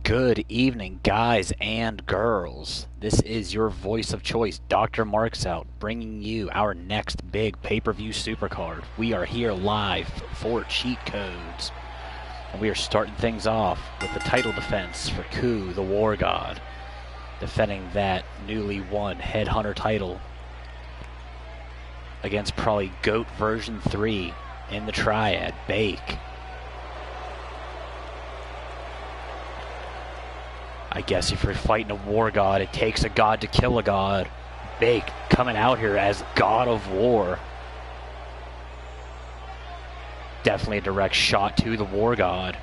Good evening, guys and girls. This is your voice of choice, DrMarxout, bringing you our next big pay-per-view supercard. We are here live for Cheat Codes, and we are starting things off with the title defense for Ku, the War God, defending that newly won Headhunter title against probably GOAT version 3 in the triad, Bake. I guess if you're fighting a war god, it takes a god to kill a god. Bake coming out here as God of War. Definitely a direct shot to the war god.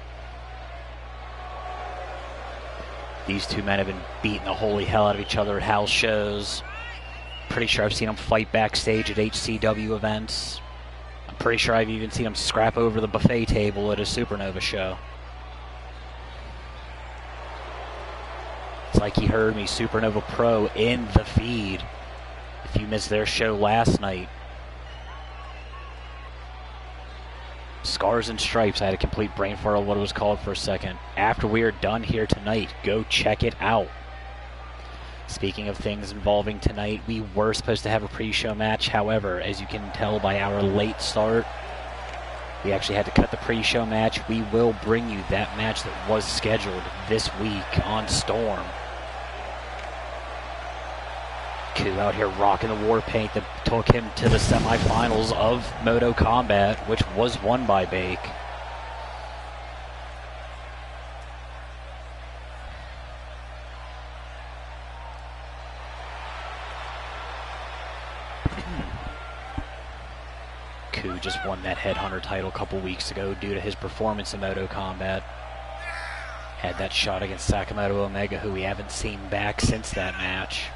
These two men have been beating the holy hell out of each other at house shows. Pretty sure I've seen them fight backstage at HCW events. I'm pretty sure I've even seen them scrap over the buffet table at a Supernova show. It's like he heard me, Supernova Pro, in the feed. If you missed their show last night. Scars and Stripes, I had a complete brain fart on what it was called for a second. After we are done here tonight, go check it out. Speaking of things involving tonight, we were supposed to have a pre-show match. However, as you can tell by our late start, we actually had to cut the pre-show match. We will bring you that match that was scheduled this week on Storm. Ku out here rocking the war paint that took him to the semifinals of Moto Combat, which was won by Bake. Ku just won that Headhunter title a couple weeks ago due to his performance in Moto Combat. Had that shot against Sakamoto Omega, who we haven't seen back since that match.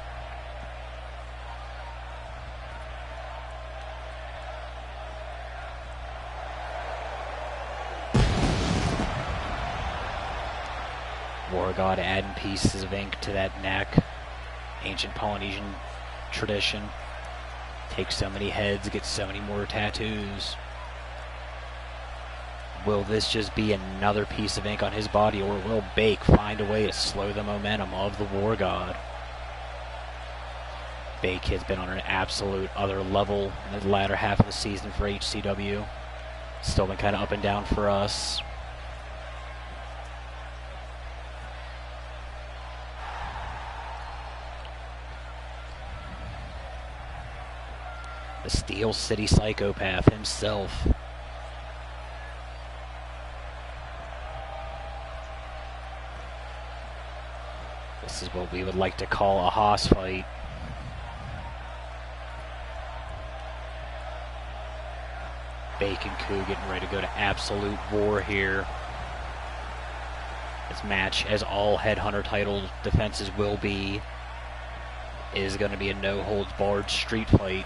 War God adding pieces of ink to that neck. Ancient Polynesian tradition. Takes so many heads, gets so many more tattoos. Will this just be another piece of ink on his body, or will Bake find a way to slow the momentum of the War God? Bake has been on an absolute other level in the latter half of the season for HCW. Still been kind of up and down for us. The Steel City Psychopath himself. This is what we would like to call a hoss fight. Bake and Ku getting ready to go to absolute war here. This match, as all Headhunter title defenses will be, is going to be a no-holds-barred street fight.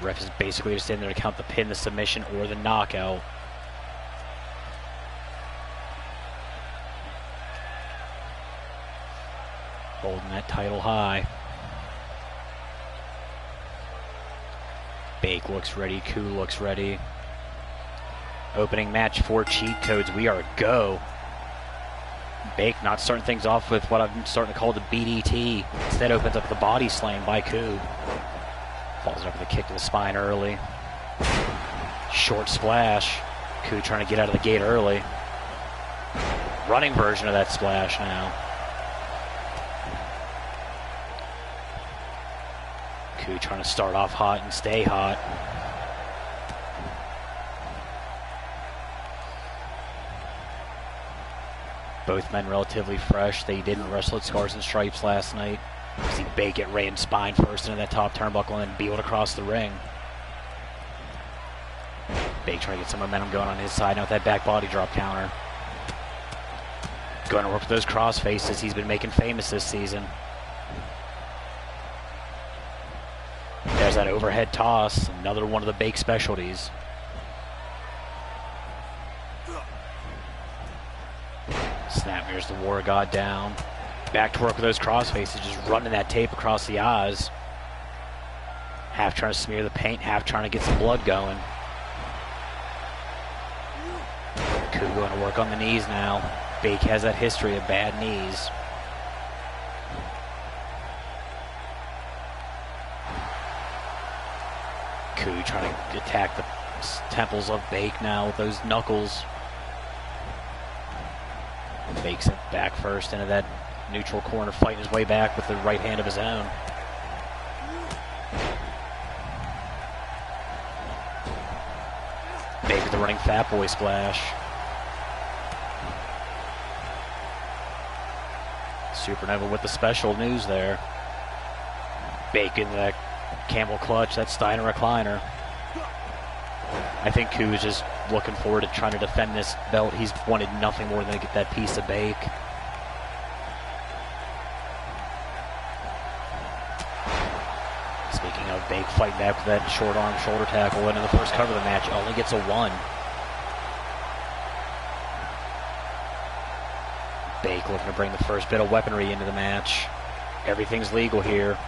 Ref is basically just in there to count the pin, the submission, or the knockout. Holding that title high. Bake looks ready, Ku looks ready. Opening match for Cheat Codes, we are go. Bake not starting things off with what I'm starting to call the BDT. Instead opens up the body slam by Ku. Falls over the kick to the spine early. Short splash. Ku trying to get out of the gate early. Running version of that splash now. Ku trying to start off hot and stay hot. Both men relatively fresh. They didn't wrestle at Scars and Stripes last night. See Bake get ran spine first into that top turnbuckle and then beeled across the ring. Bake trying to get some momentum going on his side now with that back body drop counter. Going to work with those cross faces he's been making famous this season. There's that overhead toss, another one of the Bake specialties. Snapmares the War God down. Back to work with those cross faces, just running that tape across the eyes. Half trying to smear the paint, half trying to get some blood going. Ku going to work on the knees now. Bake has that history of bad knees. Ku trying to attack the temples of Bake now with those knuckles. Bake's it back first into that neutral corner, fighting his way back with the right hand of his own. Bake with the running Fat Boy splash. Supernova with the special news there. Bake in that camel clutch, that Steiner recliner. I think Ku is just looking forward to trying to defend this belt. He's wanted nothing more than to get that piece of Bake. Speaking of Bake, fighting back with that short arm shoulder tackle, and in the first cover of the match, only gets a 1. Bake looking to bring the first bit of weaponry into the match. Everything's legal here.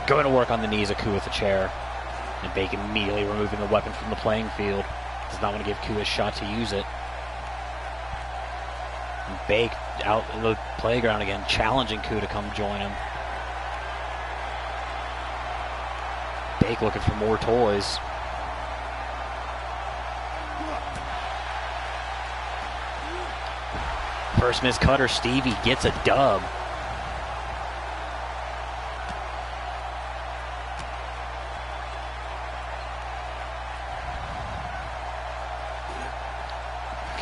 Going to work on the knees of Ku with the chair. And Bake immediately removing the weapon from the playing field. Does not want to give Ku a shot to use it. And Bake out in the playground again, challenging Ku to come join him. Bake looking for more toys. First miss cutter, Stevie gets a dub.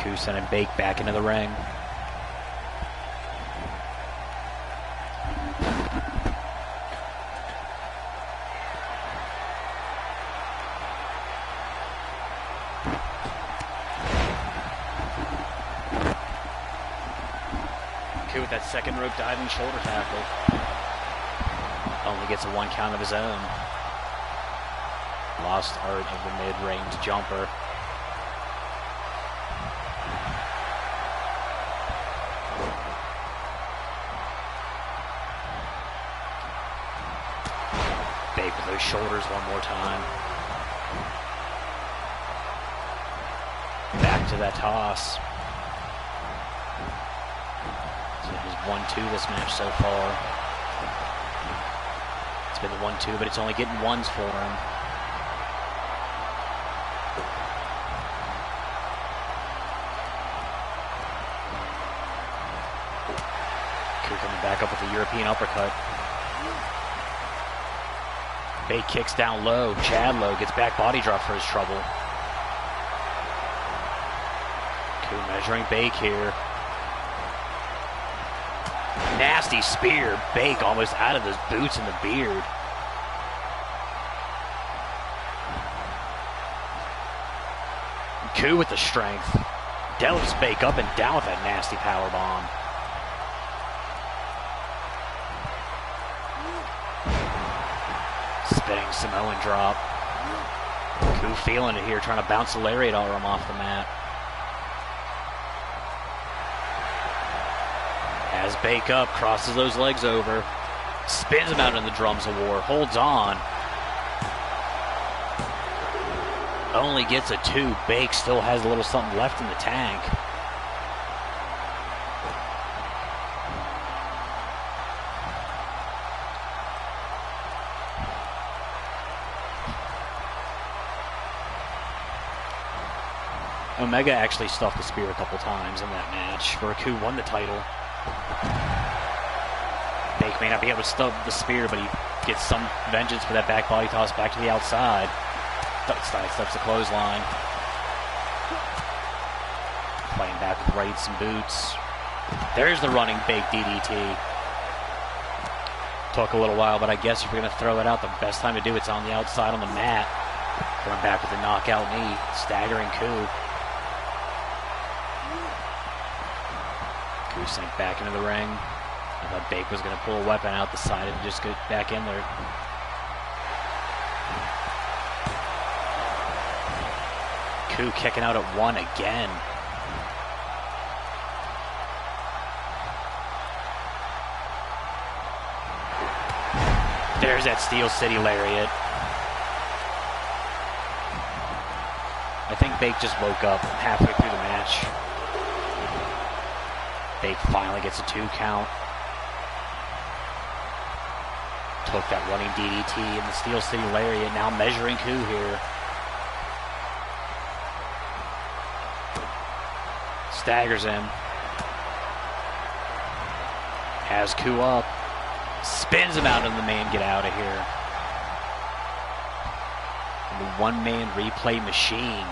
Ku sending Bake back into the ring. Ku with that second rope diving shoulder tackle. Only gets a 1 count of his own. Lost art of the mid-range jumper. Bake with those shoulders one more time. Back to that toss. So it is 1-2 this match so far. It's been the 1-2, but it's only getting 1s for him. Ku coming back up with the European uppercut. Bake kicks down low. Chad low gets back body drop for his trouble. Ku measuring Bake here. Nasty spear. Bake almost out of his boots and the beard. Ku with the strength. Develops Bake up and down with that nasty power bomb. Spinning Samoan drop. Ku feeling it here, trying to bounce the lariat arm off the mat. Has Bake up, crosses those legs over, spins him out in the drums of war, holds on. Only gets a 2. Bake still has a little something left in the tank. Omega actually stuffed the spear a couple times in that match where Ku won the title. Bake may not be able to stuff the spear, but he gets some vengeance for that back body toss back to the outside. Sidesteps the clothesline. Playing back with rights and boots. There's the running Bake DDT. Took a little while, but I guess if you're going to throw it out, the best time to do it's on the outside on the mat. Going back with the knockout knee, staggering Ku. Ku sank back into the ring. I thought Bake was going to pull a weapon out the side and just get back in there. Ku kicking out at 1 again. There's that Steel City lariat. I think Bake just woke up halfway through the match. Bake finally gets a 2 count. Took that running DDT in the Steel City Lariat. Now measuring coup here. Staggers him. Has coup up. Spins him out of the man. Get out of here. And the one-man replay machine.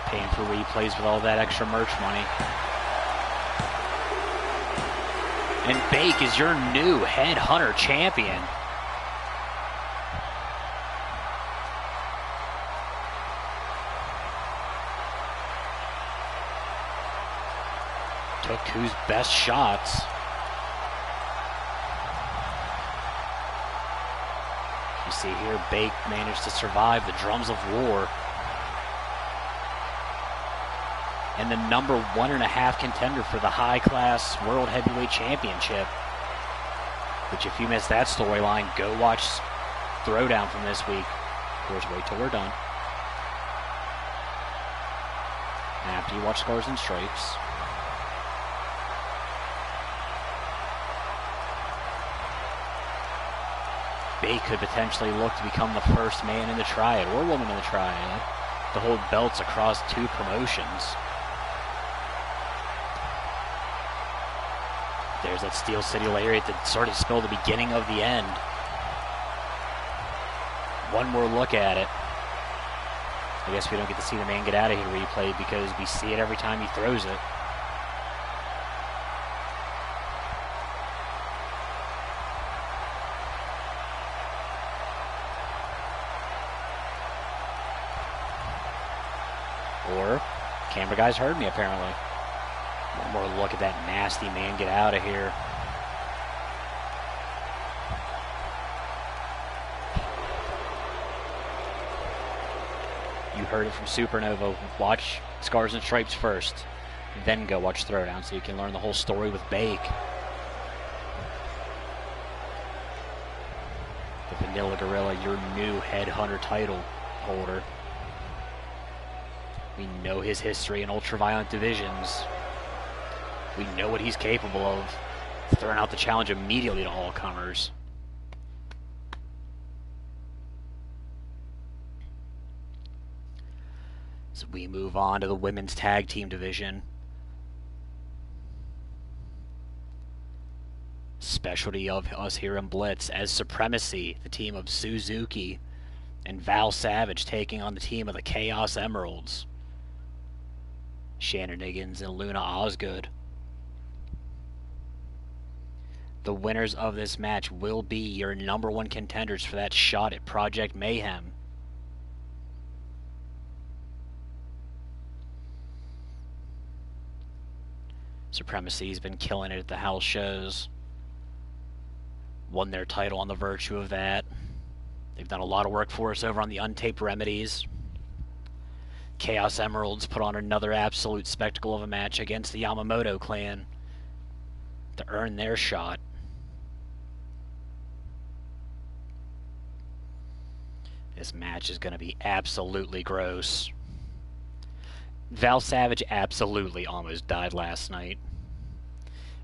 Paying for replays with all that extra merch money. And Bake is your new Headhunter champion. Took Ku's best shots. You see here, Bake managed to survive the drums of war. And the number 1.5 contender for the high-class World Heavyweight Championship. Which, if you missed that storyline, go watch Throwdown from this week. Of course, wait till we're done. After you watch Scars and Stripes. Bake could potentially look to become the first man in the triad, or woman in the triad, to hold belts across 2 promotions. There's that Steel City Lariat that sort of spelled the beginning of the end. One more look at it. I guess we don't get to see the man get out of here replay because we see it every time he throws it. Or, camera guys heard me apparently. One more look at that nasty man get out of here. You heard it from Supernova. Watch Scars and Stripes first. Then go watch Throwdown so you can learn the whole story with Bake. The Vanilla Gorilla, your new Headhunter title holder. We know his history in ultraviolent divisions. We know what he's capable of. Throwing out the challenge immediately to all comers. So we move on to the women's tag team division. Specialty of us here in Blitz as Supremacy, the team of Suzuki and Val Savage taking on the team of the Chaos Emeralds. Shannon Higgins and Luna Osgood. The winners of this match will be your number 1 contenders for that shot at Project Mayhem. Supremacy's been killing it at the house shows. Won their title on the virtue of that. They've done a lot of work for us over on the Untaped Remedies. Chaos Emeralds put on another absolute spectacle of a match against the Yamamoto clan to earn their shot. This match is going to be absolutely gross. Val Savage absolutely almost died last night.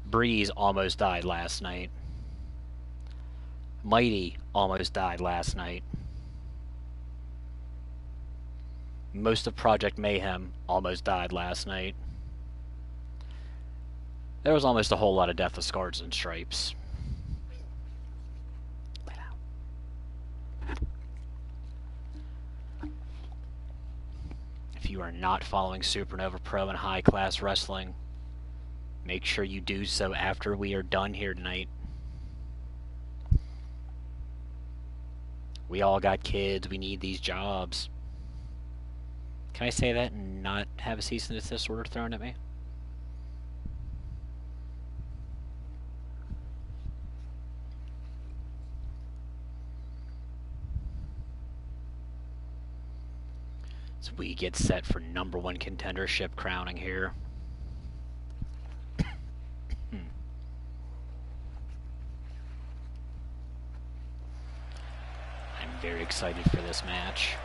Breeze almost died last night. Mighty almost died last night. Most of Project Mayhem almost died last night. There was almost a whole lot of death of Scars and Stripes. If you are not following Supernova Pro and High Class Wrestling, make sure you do so after we are done here tonight. We all got kids. We need these jobs. Can I say that and not have a cease and desist order thrown at me? So we get set for number 1 contendership crowning here. I'm very excited for this match.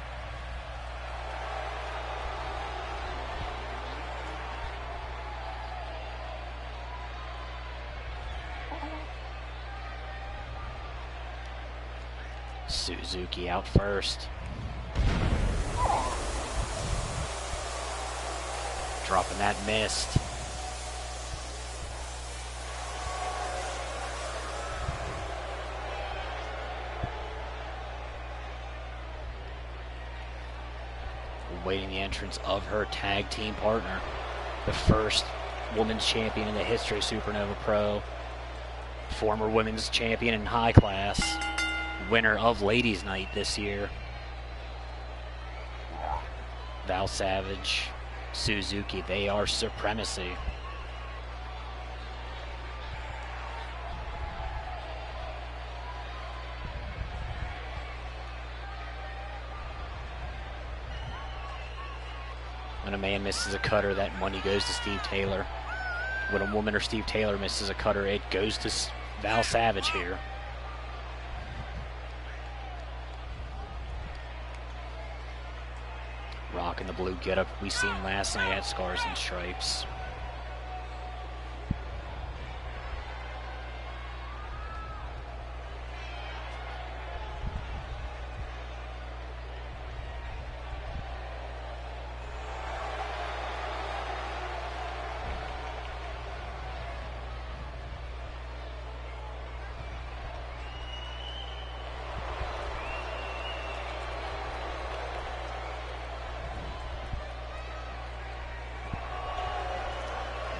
Suzuki out first. Dropping that mist. Waiting the entrance of her tag team partner. The first women's champion in the history of Supernova Pro. Former women's champion in high class. Winner of Ladies Night this year. Val Savage, Suzuki, they are supremacy. When a man misses a cutter, that money goes to Steve Taylor. When a woman or Steve Taylor misses a cutter, it goes to Val Savage here. Rocking the blue getup we seen last night at Scars and Stripes.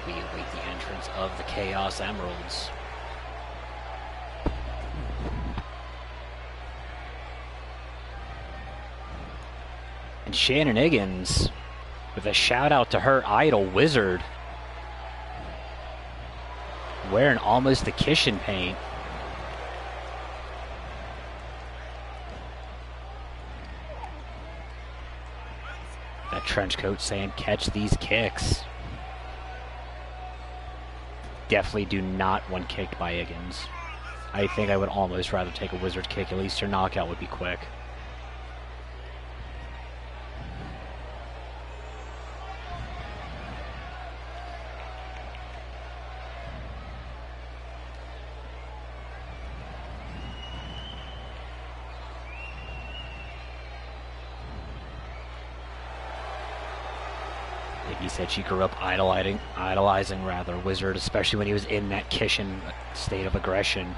We await the entrance of the Chaos Emeralds. And Shannon Higgins with a shout out to her idol, Wizard. Wearing almost the Kishin paint. That trench coat saying, catch these kicks. Definitely do not want kicked by Higgins. I think I would almost rather take a Wizard kick. At least her knockout would be quick. He said she grew up idolizing Wizard, especially when he was in that Kishin state of aggression.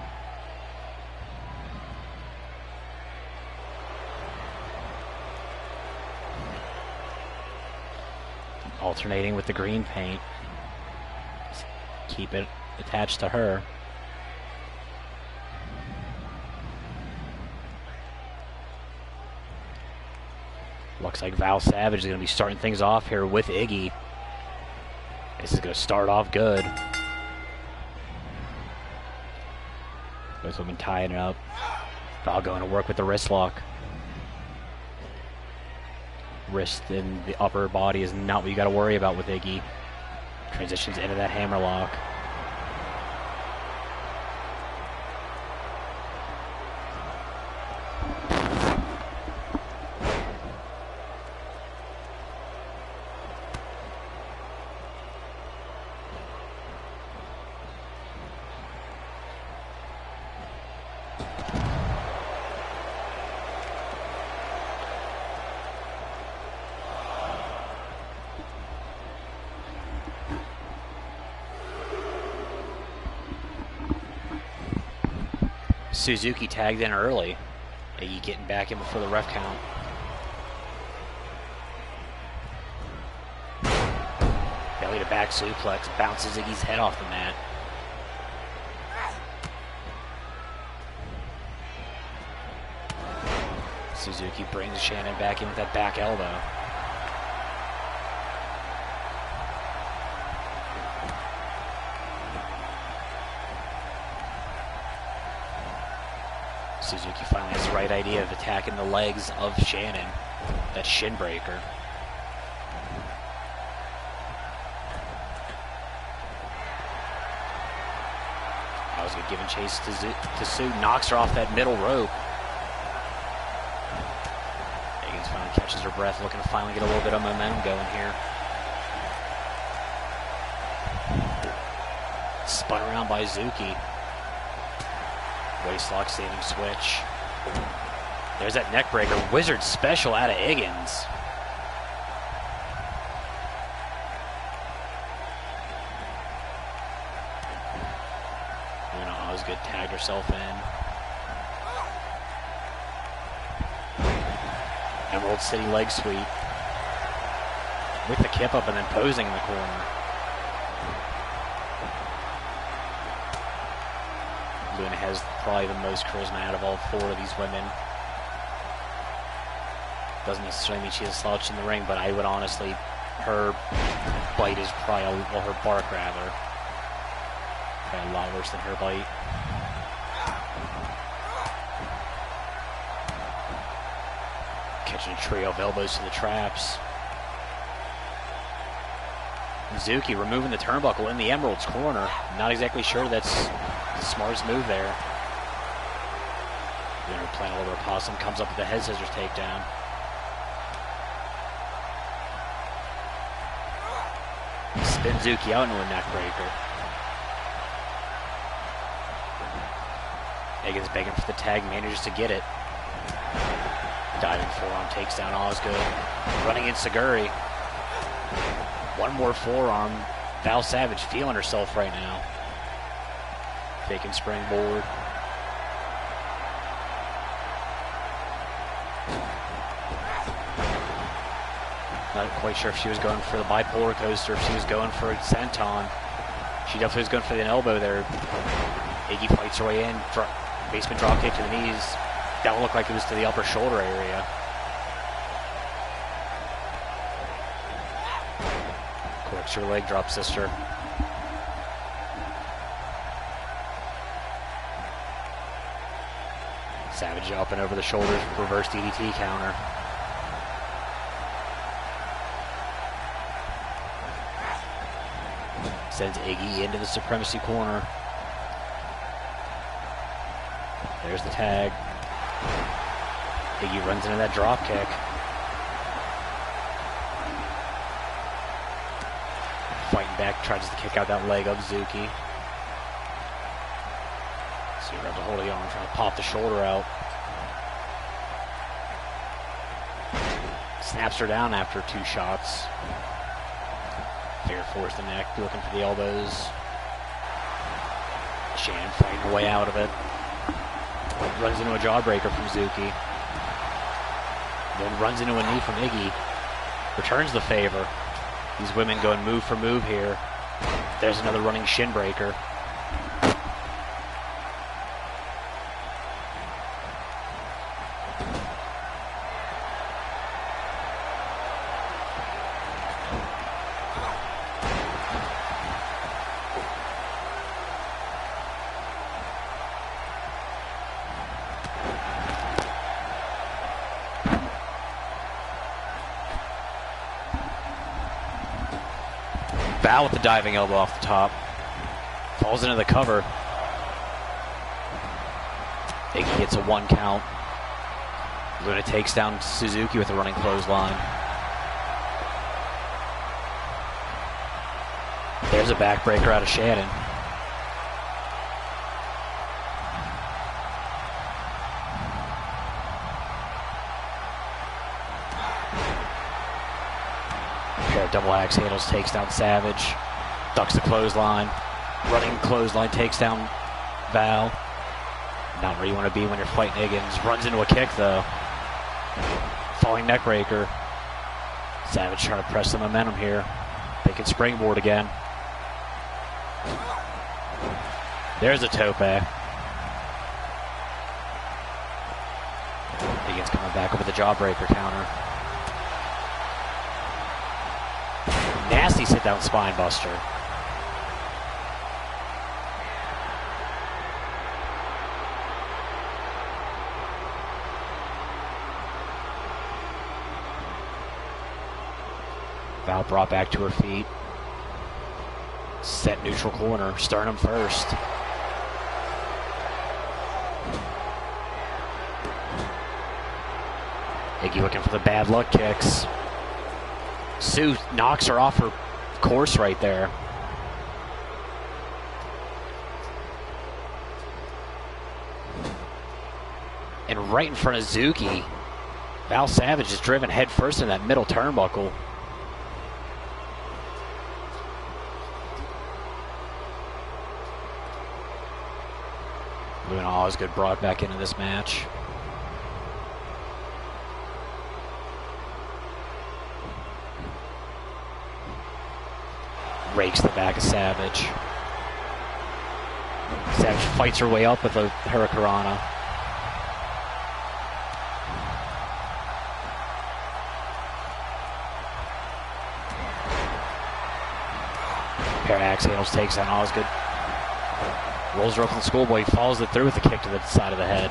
Alternating with the green paint. Just keep it attached to her. Looks like Val Savage is going to be starting things off here with Iggy. This is going to start off good. Both women tying it up. Val going to work with the wrist lock. Wrist in the upper body is not what you got to worry about with Iggy. Transitions into that hammer lock. Suzuki tagged in early. Iggy getting back in before the ref count. Belly to back suplex, bounces Iggy's head off the mat. Suzuki brings Shannon back in with that back elbow. Suzuki finally has the right idea of attacking the legs of Shannon. That shin breaker. I was giving chase to Sue. Knocks her off that middle rope. Higgins finally catches her breath, looking to finally get a little bit of momentum going here. Spun around by Zuki. Waistlock standing switch. There's that neck breaker. Wizard special out of Higgins. Was good. Tagged herself in. Emerald City leg sweep. With the kip up and then posing in the corner. Luna has probably the most charisma out of all 4 of these women. Doesn't necessarily mean she's a slouch in the ring, but I would honestly, her bite is probably, well, her bark rather, probably a lot worse than her bite. Catching a trio of elbows to the traps. Zuki removing the turnbuckle in the Emerald's corner. Not exactly sure that's the smartest move there. Winner playing a little possum, comes up with the head scissors takedown. Spin Zuki out into a neck breaker. Higgins begging for the tag, manages to get it. Diving forearm takes down Osgood. Running in Seguri. One more forearm. Val Savage feeling herself right now. Faking springboard. Not quite sure if she was going for the bipolar coaster, if she was going for a senton. She definitely was going for the elbow there. Iggy fights her way in. Basement drop kick to the knees. That one looked like it was to the upper shoulder area. Corrects her leg drop, sister. Savage up and over the shoulders, reverse DDT counter. Sends Iggy into the supremacy corner. There's the tag. Iggy runs into that drop kick. Fighting back, tries to kick out that leg of Zuki. So you have to hold the arm, trying to pop the shoulder out. Snaps her down after 2 shots. Figure fours the neck, looking for the elbows. Shannon fighting her way out of it. Runs into a jawbreaker from Zuki. Then runs into a knee from Iggy. Returns the favor. These women going move for move here. There's another running shin breaker. Val with the diving elbow off the top. Falls into the cover. Iggy gets a 1 count. Luna takes down Suzuki with a running clothesline. There's a backbreaker out of Shannon. Double axe handles, takes down Savage. Ducks the clothesline. Running clothesline, takes down Val. Not where you want to be when you're fighting Higgins. Runs into a kick though. Falling neck breaker. Savage trying to press the momentum here. They can springboard again. There's a tope. Higgins coming back up with the jawbreaker counter. Nasty sit-down spine buster. Val brought back to her feet. Set neutral corner. Sternum first. Iggy looking for the bad luck kicks. Sue knocks her off her course right there. And right in front of Zuki, Val Savage is driven head first in that middle turnbuckle. Luna Osgood brought back into this match. Rakes the back of Savage. Savage fights her way up with a Hurricanrana. Pair of axe handles, takes on Osgood. Rolls her up on the schoolboy, follows it through with a kick to the side of the head.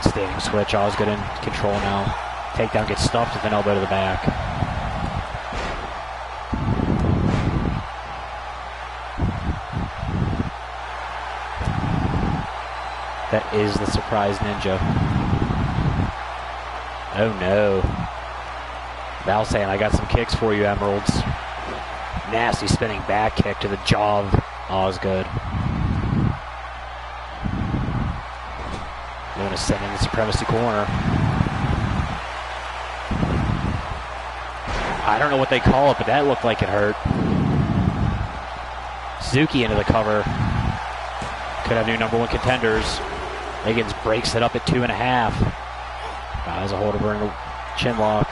Standing switch, Osgood in control now. Takedown gets stuffed with an elbow to the back. That is the surprise ninja. Oh no. Val saying, I got some kicks for you, Emeralds. Nasty spinning back kick to the jaw of Osgood. Luna sending the supremacy corner. I don't know what they call it, but that looked like it hurt. Suzuki into the cover. Could have new #1 contenders. Higgins breaks it up at 2.5. Has a hold of her in a chin lock.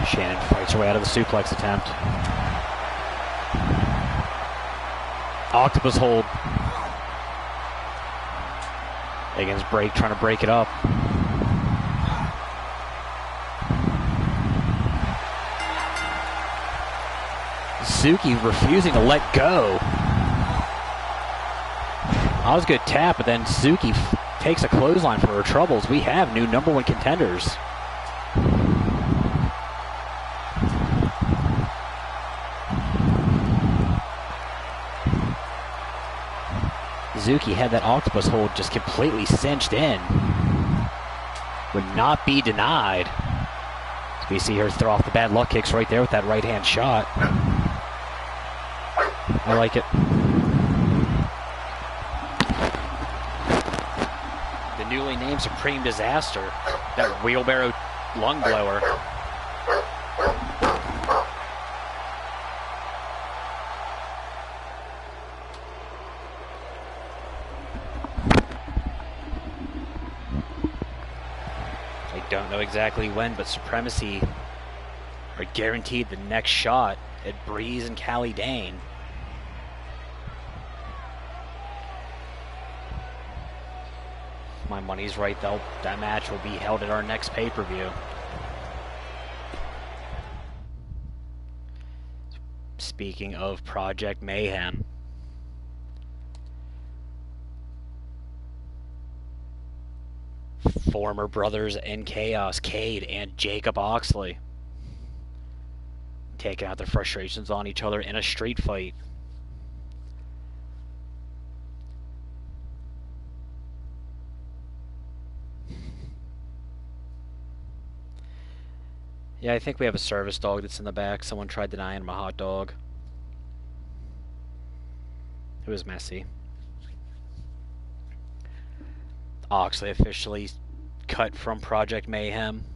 Shannon fights her way out of the suplex attempt. Octopus hold. Higgins trying to break it up. Suzuki refusing to let go. Osgood tap, but then Suzuki takes a clothesline for her troubles. We have new #1 contenders. Suzuki had that octopus hold just completely cinched in. Would not be denied. We see her throw off the bad luck kicks right there with that right hand shot. I like it. The newly named Supreme Disaster. That wheelbarrow lung blower. I don't know exactly when, but Supremacy are guaranteed the next shot at Breeze and Callie Dane. My money's right, though. That match will be held at our next pay-per-view. Speaking of Project Mayhem. Former brothers in Chaos, Cade and Jacob Oxley, taking out their frustrations on each other in a street fight. Yeah, I think we have a service dog that's in the back. Someone tried denying him a hot dog. It was messy. Oxley officially cut from Project Mayhem.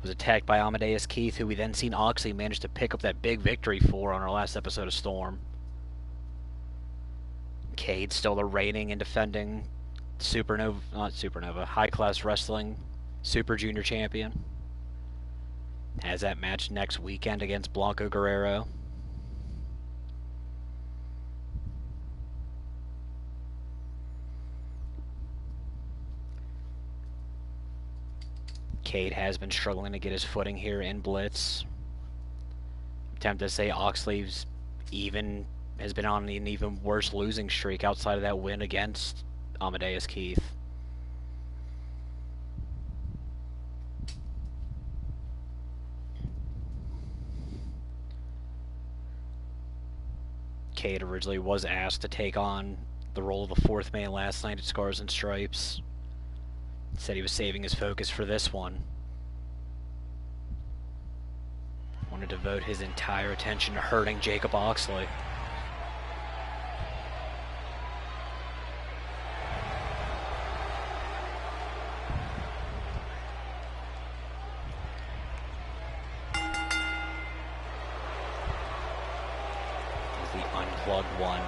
Was attacked by Amadeus Keith, who we then seen Oxley manage to pick up that big victory for on our last episode of Storm. Cade still the reigning and defending High Class Wrestling Super Junior Champion. Has that match next weekend against Blanco Guerrero. Cade has been struggling to get his footing here in Blitz. I'm tempted to say Oxley's has been on an even worse losing streak outside of that win against Amadeus Keith. Cade originally was asked to take on the role of the fourth man last night at Scars and Stripes. Said he was saving his focus for this one. to devote his entire attention to hurting Jacob Oxley. The unplugged one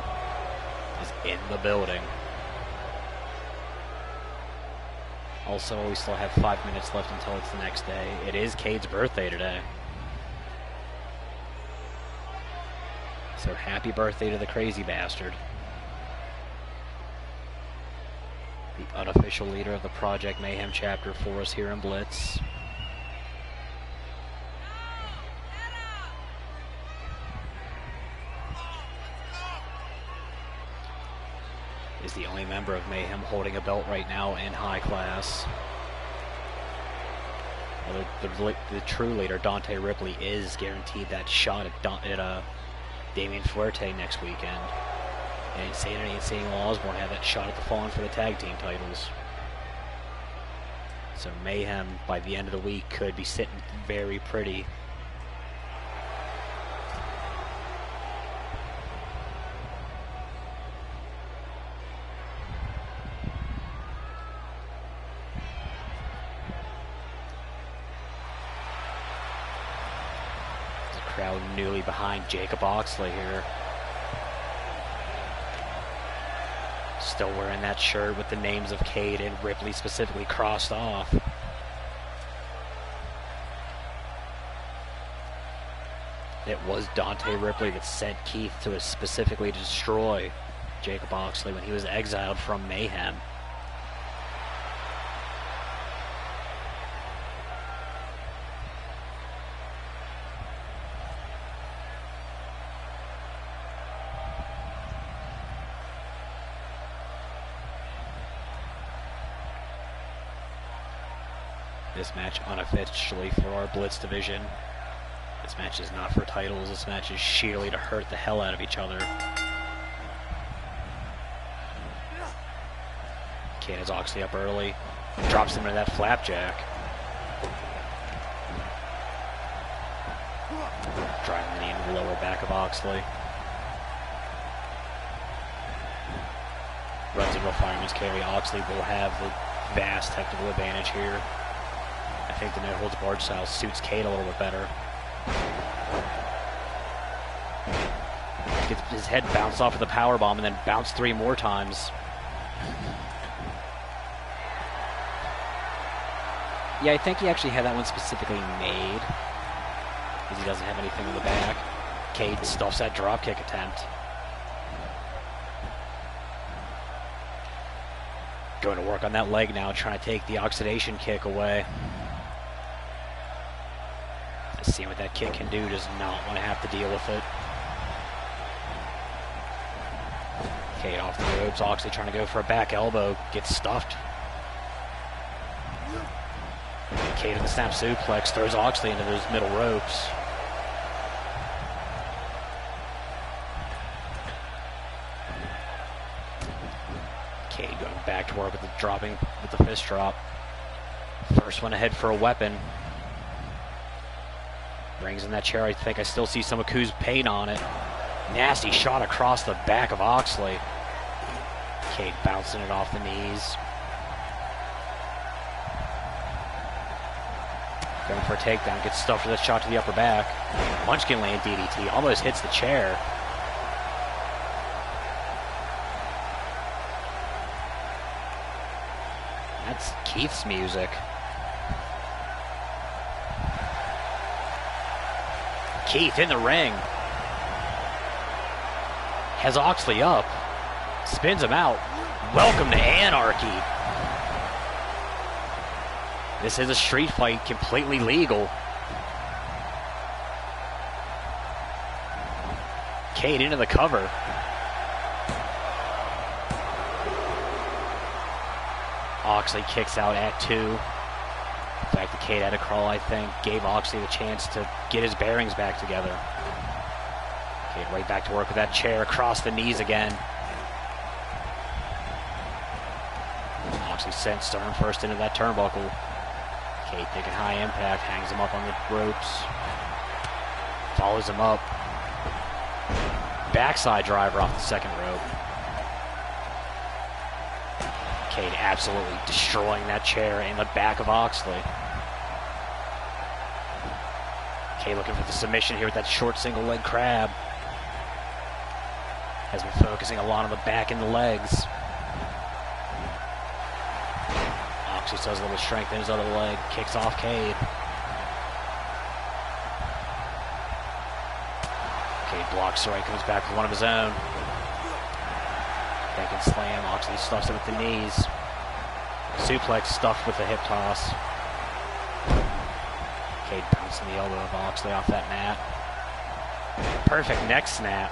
is in the building. Also, we still have 5 minutes left until it's the next day. It is Cade's birthday today. So happy birthday to the crazy bastard. The unofficial leader of the Project Mayhem chapter for us here in Blitz. Is the only member of Mayhem holding a belt right now in high class. Well, the true leader, Dante Ripley, is guaranteed that shot at Damian Fuerte next weekend. And Insanity and Seeing Osborne have that shot at the Fallen for the tag team titles. So Mayhem, by the end of the week, could be sitting very pretty. Crowd newly behind Jacob Oxley here. Still wearing that shirt with the names of Cade and Ripley specifically crossed off. It was Dante Ripley that sent Keith to specifically destroy Jacob Oxley when he was exiled from Mayhem. This match unofficially for our Blitz division. This match is not for titles. This match is sheerly to hurt the hell out of each other. Cade has Oxley up early. Drops him into that flapjack. Driving the knee into the lower back of Oxley. Runs into a fireman's carry. Oxley will have the vast technical advantage here. I think the no-holds-barred style suits Cade a little bit better. Gets his head bounced off of the powerbomb and then bounced 3 more times. Yeah, I think he actually had that one specifically made, because he doesn't have anything in the back. Cade stuffs that dropkick attempt. Going to work on that leg now, trying to take the oxidation kick away. Seeing what that kick can do, does not want to have to deal with it. Cade off the ropes, Oxley trying to go for a back elbow, gets stuffed. Cade in the snap suplex, throws Oxley into those middle ropes. Cade going back to work with the dropping, with the fist drop. First one ahead for a weapon. Brings in that chair. I think I still see some of Ku's paint on it. Nasty shot across the back of Oxley. Cade bouncing it off the knees. Going for a takedown. Gets stuffed with a shot to the upper back. Munchkin land DDT. Almost hits the chair. That's Keith's music. Keith in the ring. Has Oxley up. Spins him out. Welcome to Anarchy. This is a street fight, completely legal. Cade into the cover. Oxley kicks out at 2. The fact that Cade had to crawl, I think, gave Oxley the chance to get his bearings back together. Cade right back to work with that chair across the knees again. Oxley sent stern first into that turnbuckle. Cade taking high impact, hangs him up on the ropes. Follows him up. Backside driver off the second rope. Cade absolutely destroying that chair in the back of Oxley. Cade looking for the submission here with that short single leg crab. Has been focusing a lot on the back and the legs. Oxley still has a little strength in his other leg. Kicks off Cade. Cade blocks the right, comes back with one of his own. Back and slam. Oxley stuffs it with the knees. Suplex stuffed with the hip toss. Cade bouncing the elbow of Oxley off that mat. Perfect neck snap.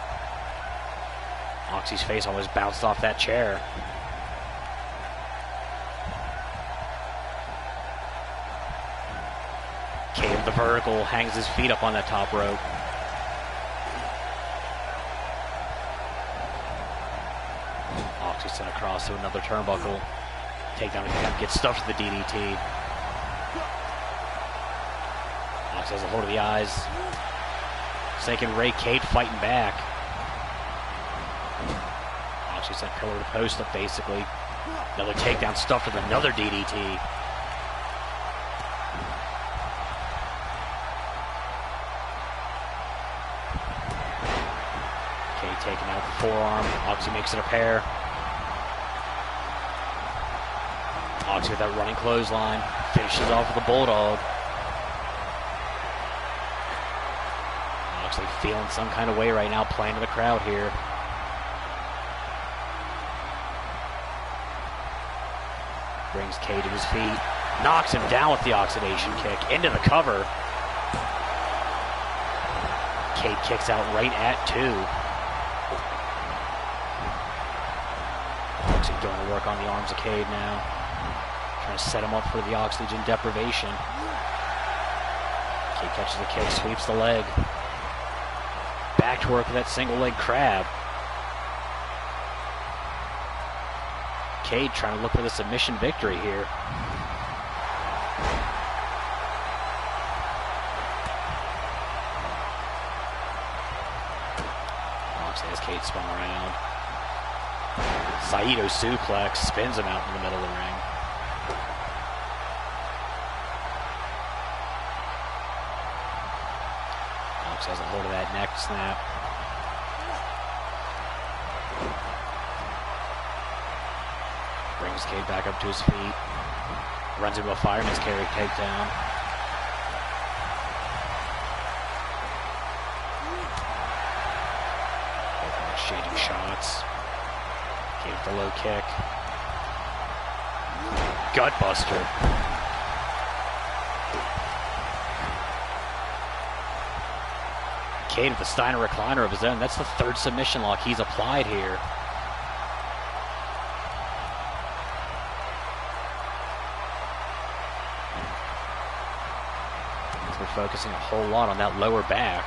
Oxley's face almost bounced off that chair. Cade with the vertical, hangs his feet up on that top rope. Oxley sent across to another turnbuckle. Takedown attempt, gets stuffed with the DDT. Oxley has a hold of the eyes. Sinking Ray, Cade fighting back. Oxley sent pillar to post up basically. Another takedown stuffed with another DDT. Cade taking out the forearm. Oxley makes it a pair. Oxley with that running clothesline. Finishes off with a bulldog. Oxley feeling some kind of way right now, playing to the crowd here. Brings Cade to his feet. Knocks him down with the oxidation kick. Into the cover. Cade kicks out right at 2. Oxley going to work on the arms of Cade now. Trying to set him up for the oxygen deprivation. Cade catches the kick, sweeps the leg. Back to work with that single leg crab. Cade trying to look for the submission victory here. Oxley has Cade spun around. Saito suplex, spins him out in the middle of the ring. Oxley has a hold of that neck snap. Brings Cade back up to his feet. Runs into a fireman's carry takedown. Exchanging shots. Cade with the low kick. Gutbuster. Cade with the Steiner recliner of his own. That's the third submission lock he's applied here. We're focusing a whole lot on that lower back.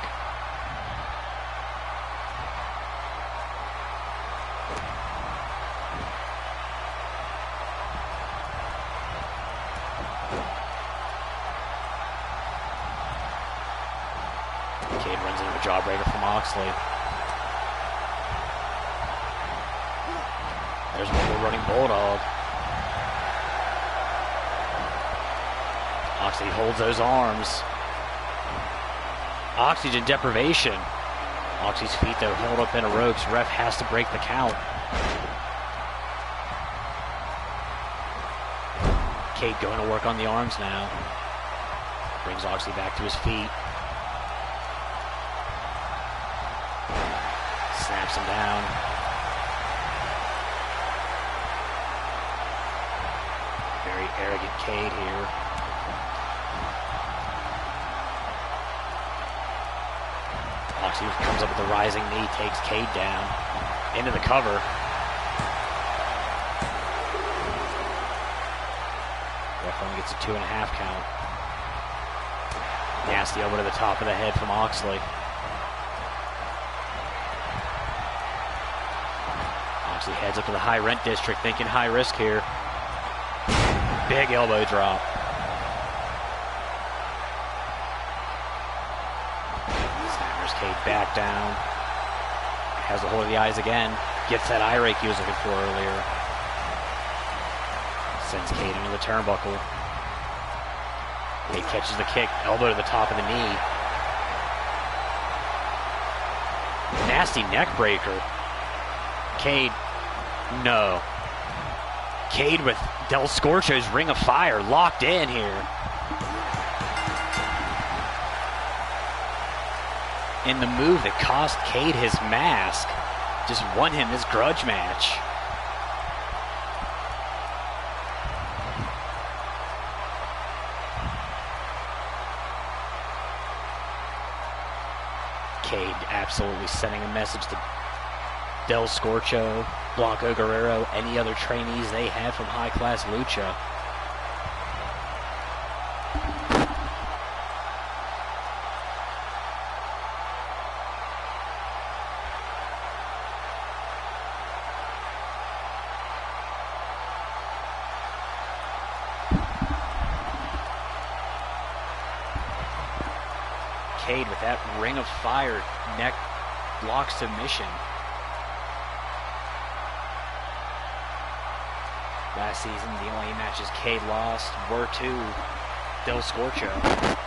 Cade runs into a jawbreaker from Oxley. There's one more running bulldog. Oxley holds those arms. Oxygen deprivation. Oxley's feet, though, held up in a ropes. Ref has to break the count. Cade going to work on the arms now. Brings Oxley back to his feet. Snaps him down. Very arrogant Cade here. Oxley comes up with a rising knee, takes Cade down. Into the cover. Ref only gets a 2.5 count. Nasty elbow to the top of the head from Oxley. Oxley heads up to the high rent district, thinking high risk here. Big elbow drop. Cade back down. Has a hold of the eyes again. Gets that eye rake he was looking for earlier. Sends Cade into the turnbuckle. Cade catches the kick, elbow to the top of the knee. Nasty neck breaker. Cade, no. Cade with Del Scorcho's Ring of Fire locked in here. In the move that cost Cade his mask, just won him this grudge match. Cade absolutely sending a message to Del Scorcho, Blanco Guerrero, any other trainees they have from High Class Lucha. Cade with that Ring of Fire neck block submission. Last season, the only matches Cade lost were to Del Scorcho.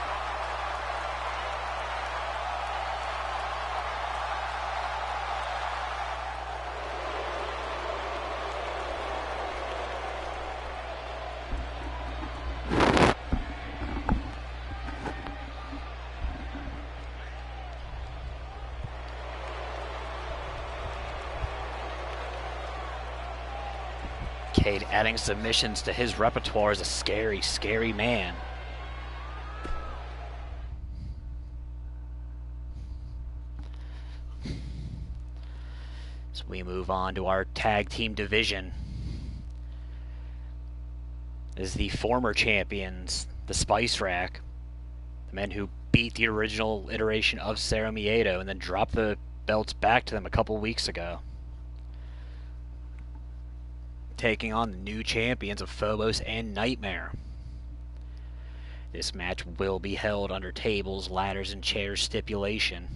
Cade adding submissions to his repertoire is a scary, scary man. So we move on to our tag team division. This is the former champions, the Spice Rack, the men who beat the original iteration of Cero Miedo and then dropped the belts back to them a couple weeks ago. Taking on the new champions of Phobos and Nightmare. This match will be held under tables, ladders, and chairs stipulation,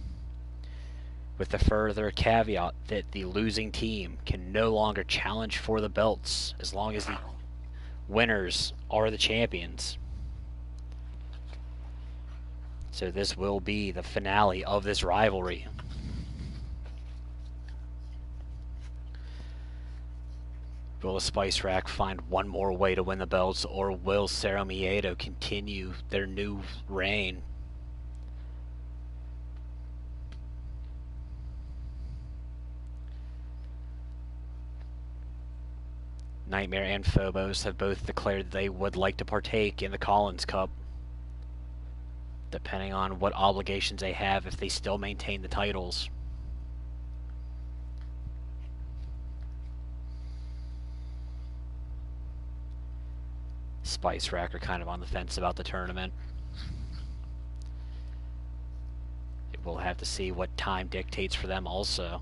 with the further caveat that the losing team can no longer challenge for the belts as long as the winners are the champions. So this will be the finale of this rivalry. Will the Spice Rack find one more way to win the belts, or will Cero Miedo continue their new reign? Nightmare and Phobos have both declared they would like to partake in the Collins Cup, depending on what obligations they have if they still maintain the titles. Spice Rack are kind of on the fence about the tournament. We'll have to see what time dictates for them also.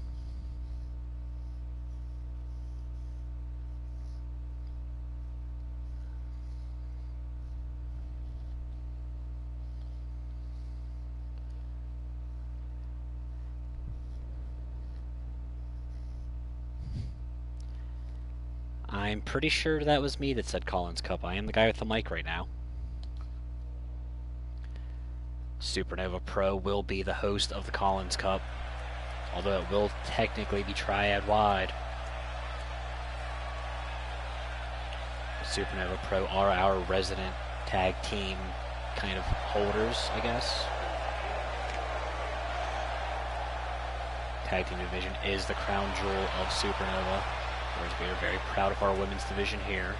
I'm pretty sure that was me that said Collins Cup. I am the guy with the mic right now. Supernova Pro will be the host of the Collins Cup, although it will technically be triad-wide. Supernova Pro are our resident tag team kind of holders, I guess. Tag team division is the crown jewel of Supernova. Whereas we are very proud of our women's division here.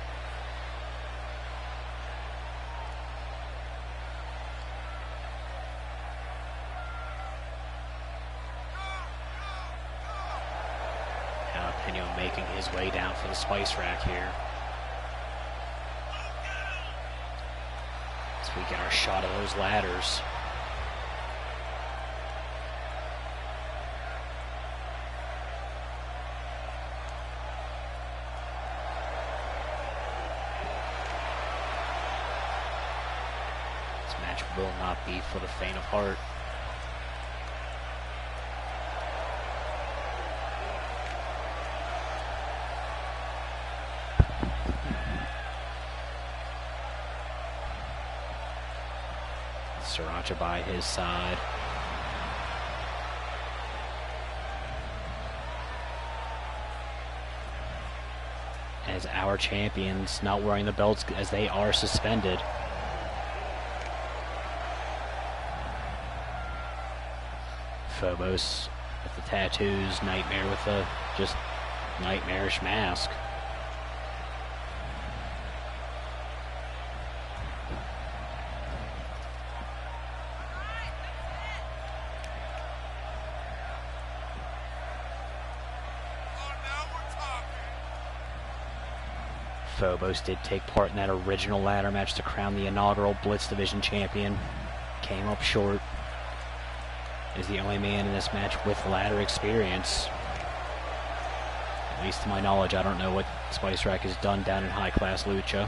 Jalapeno making his way down for the Spice Rack here. As we get our shot of those ladders. Will not be for the faint of heart. Sriracha by his side. As our champions not wearing the belts as they are suspended. Phobos with the tattoos, Nightmare with the just nightmarish mask. Phobos did take part in that original ladder match to crown the inaugural Blitz Division champion. Came up short. Is the only man in this match with ladder experience. At least to my knowledge, I don't know what Spice Rack has done down in high class lucha.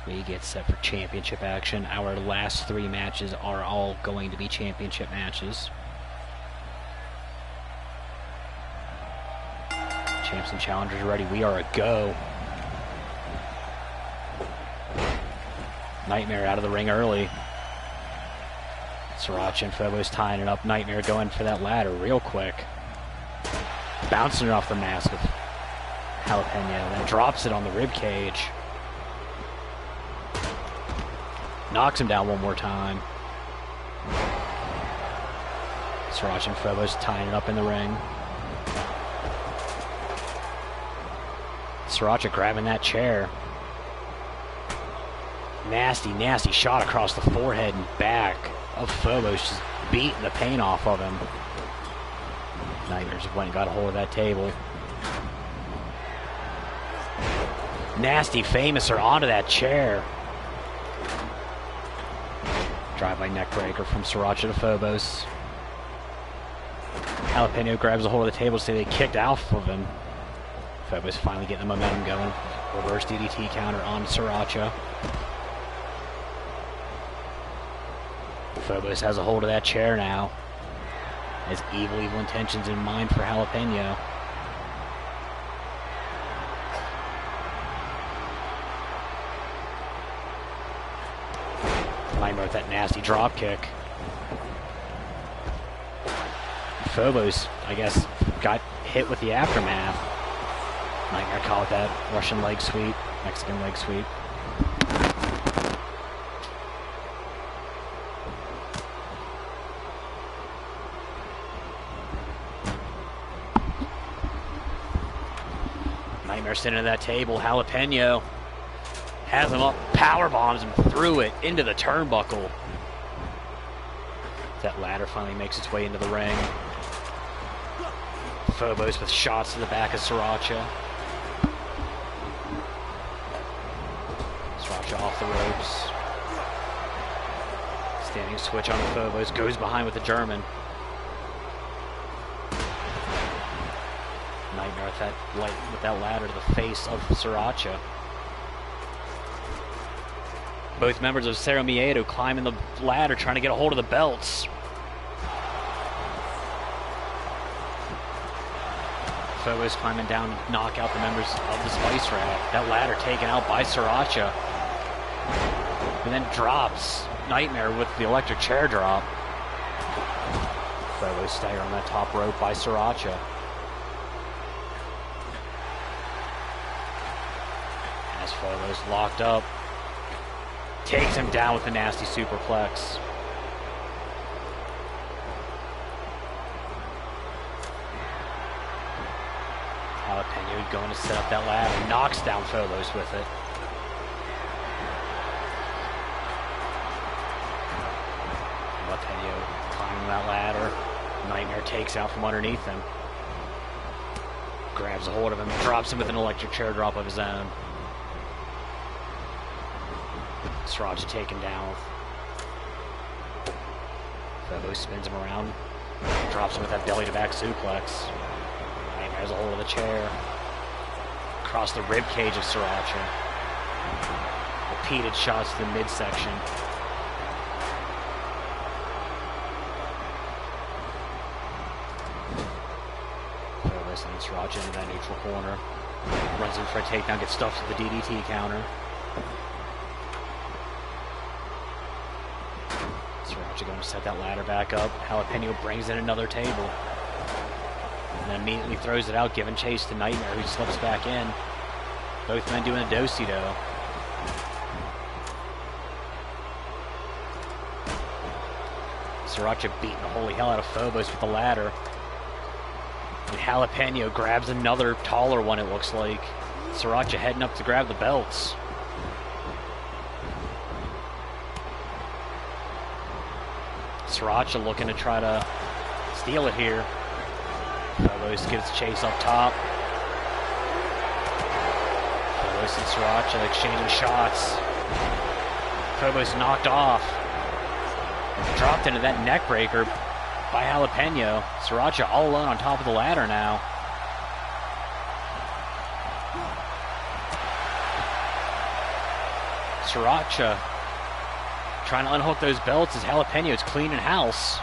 We get set for championship action. Our last 3 matches are all going to be championship matches. Champs and challengers are ready. We are a go. Nightmare out of the ring early. Sriracha and Phobos tying it up. Nightmare going for that ladder real quick. Bouncing it off the mask of Jalapeno, and then drops it on the rib cage. Knocks him down one more time. Sriracha and Phobos tying it up in the ring. Sriracha grabbing that chair. Nasty, nasty shot across the forehead and back of Phobos, just beating the paint off of him. Nightmares went and got a hold of that table. Nasty Famouser onto that chair. Drive-by neckbreaker from Sriracha to Phobos. Jalapeno grabs a hold of the table to say they kicked off of him. Phobos finally getting the momentum going. Reverse DDT counter on Sriracha. Phobos has a hold of that chair now. Has evil intentions in mind for Jalapeno. Nightmare with that nasty drop kick. Phobos, I guess, got hit with the aftermath. Nightmare caught that Russian leg sweep, Mexican leg sweep. Nightmare sitting at that table. Jalapeno has him up, power bombs him through it into the turnbuckle. That ladder finally makes its way into the ring. Phobos with shots to the back of Sriracha. Sriracha off the ropes. Standing switch on the Phobos, goes behind with the German. Nightmare with that ladder to the face of Sriracha. Both members of Cerro Miedo climbing the ladder, trying to get a hold of the belts. Phobos climbing down to knock out the members of the Spice Rack. That ladder taken out by Sriracha. And then drops Nightmare with the electric chair drop. Phobos stagger on that top rope by Sriracha. As Phobos locked up. Takes him down with a nasty superplex. Jalapeno going to set up that ladder. Knocks down Phobos with it. Jalapeno climbing that ladder. Nightmare takes out from underneath him. Grabs a hold of him. Drops him with an electric chair drop of his own. Sriracha taken down. Phobos spins him around. Drops him with that belly to back suplex. Nightmare has a hold of the chair. Across the rib cage of Sriracha. repeated shots to the midsection. Phobos and Sriracha into that neutral corner. Runs in for a takedown, gets stuffed to the DDT counter. Sriracha going to set that ladder back up. Jalapeno brings in another table. And then immediately throws it out, giving chase to Nightmare, who slips back in. Both men doing a do-si-do. Sriracha beating the holy hell out of Phobos with the ladder. And Jalapeno grabs another taller one, it looks like. Sriracha heading up to grab the belts. Sriracha looking to try to steal it here. Phobos gives chase up top. Phobos and Sriracha exchanging shots. Phobos knocked off. Dropped into that neck breaker by Jalapeno. Sriracha all alone on top of the ladder now. Sriracha trying to unhook those belts as Jalapeno is cleaning house.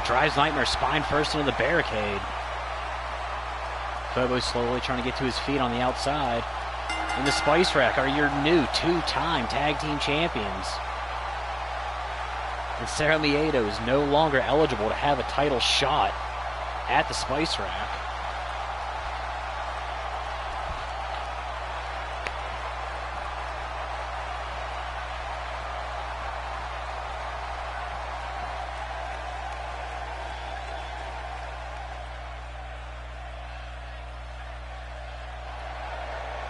Drives Nightmare spine first into the barricade. Phobos slowly trying to get to his feet on the outside. And the Spice Rack are your new two-time tag team champions. And Cero Miedo is no longer eligible to have a title shot at the Spice Rack.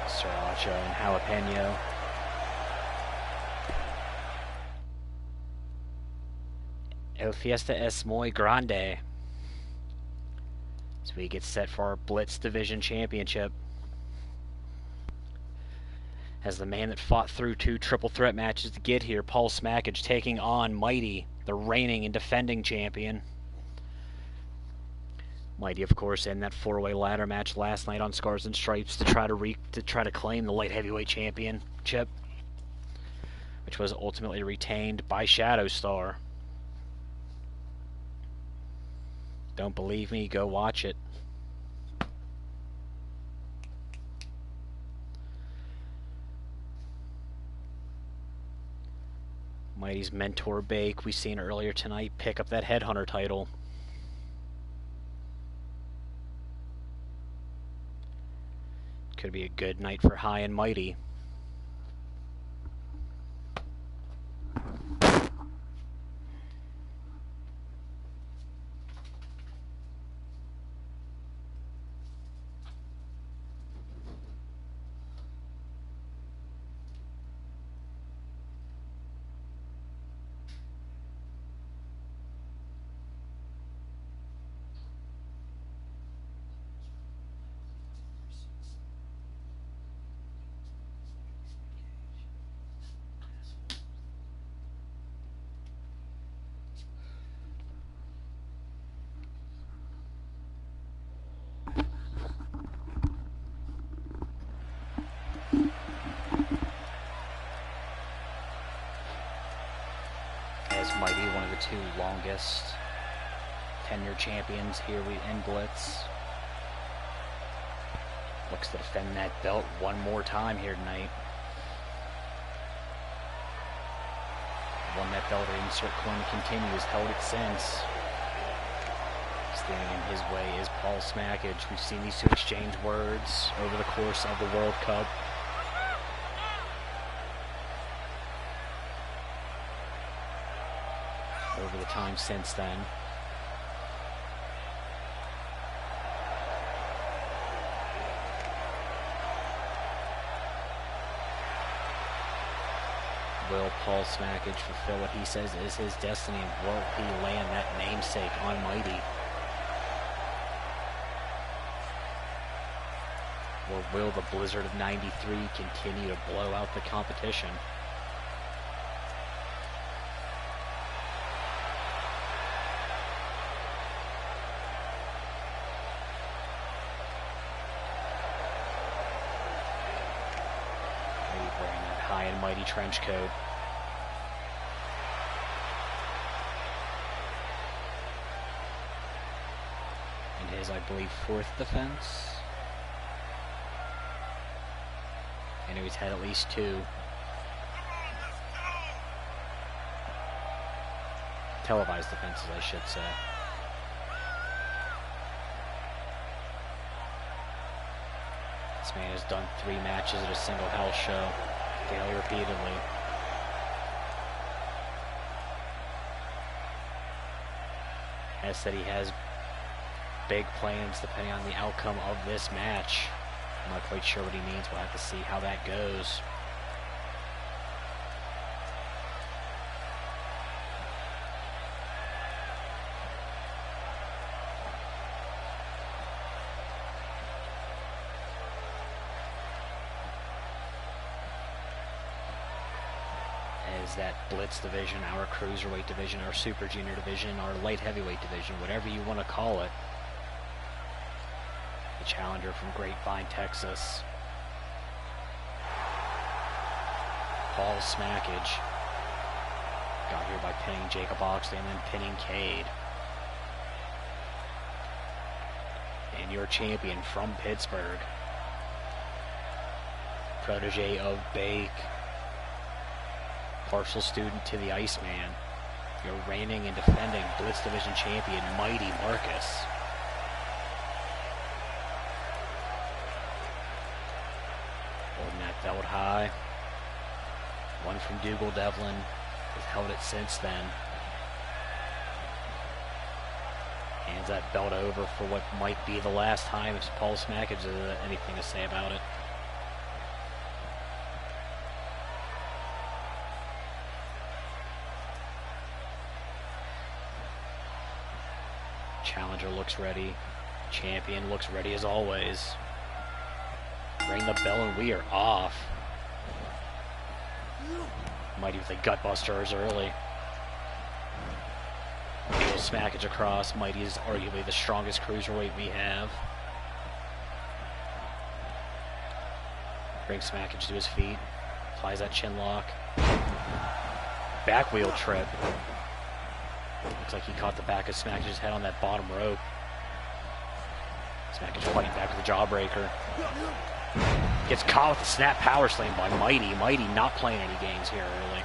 Sriracha and Jalapeno. El Fiesta es muy grande. So we get set for our Blitz Division Championship. As the man that fought through 2 triple threat matches to get here, Paul Smackage taking on Mighty, the reigning and defending champion. Mighty, of course, in that 4-way ladder match last night on Scars and Stripes to try to claim the light heavyweight championship, which was ultimately retained by Shadow Star. Don't believe me? Go watch it. Mighty's mentor Bake, we seen earlier tonight, pick up that Headhunter title. Could be a good night for High and Mighty. Mighty, one of the 2 longest tenured champions here in Blitz. Looks to defend that belt one more time here tonight. Won that belt at Insert Coin to continue, has held it since. Standing in his way is Paul Smackage. We've seen these 2 exchange words over the course of the World Cup. Over the time since then. Will Paul Smackage fulfill what he says is his destiny, and will he land that namesake on Mighty? Or will the Blizzard of 93 continue to blow out the competition? high and mighty trench coat. And his, I believe, 4th defense. I know he's had at least 2. Televised defenses, I should say. This man has done 3 matches at a single house show, failed repeatedly. Has said he has big plans depending on the outcome of this match. I'm not quite sure what he means. We'll have to see how that goes. As that Blitz division, our Cruiserweight division, our Super Junior division, our Light Heavyweight division, whatever you want to call it. The challenger from Grapevine, Texas, Paul Smackage, got here by pinning Jacob Oxley and then pinning Cade. And your champion from Pittsburgh, protege of Bake, partial student to the Iceman, your reigning and defending Blitz Division champion, Mighty Marcus. Holding that belt high. One from Dougal Devlin, has held it since then. Hands that belt over for what might be the last time if Paul Smackage has anything to say about it. Challenger looks ready. Champion looks ready as always. Ring the bell and we are off. Mighty with the gut busters early. Feels Smackage across. Mighty is arguably the strongest cruiserweight we have. Brings Smackage to his feet. Applies that chin lock. Back wheel trip. Looks like he caught the back of Smackage's head on that bottom rope. Smackage fighting back with a jawbreaker. Gets caught with the snap power slam by Mighty. Mighty not playing any games here early.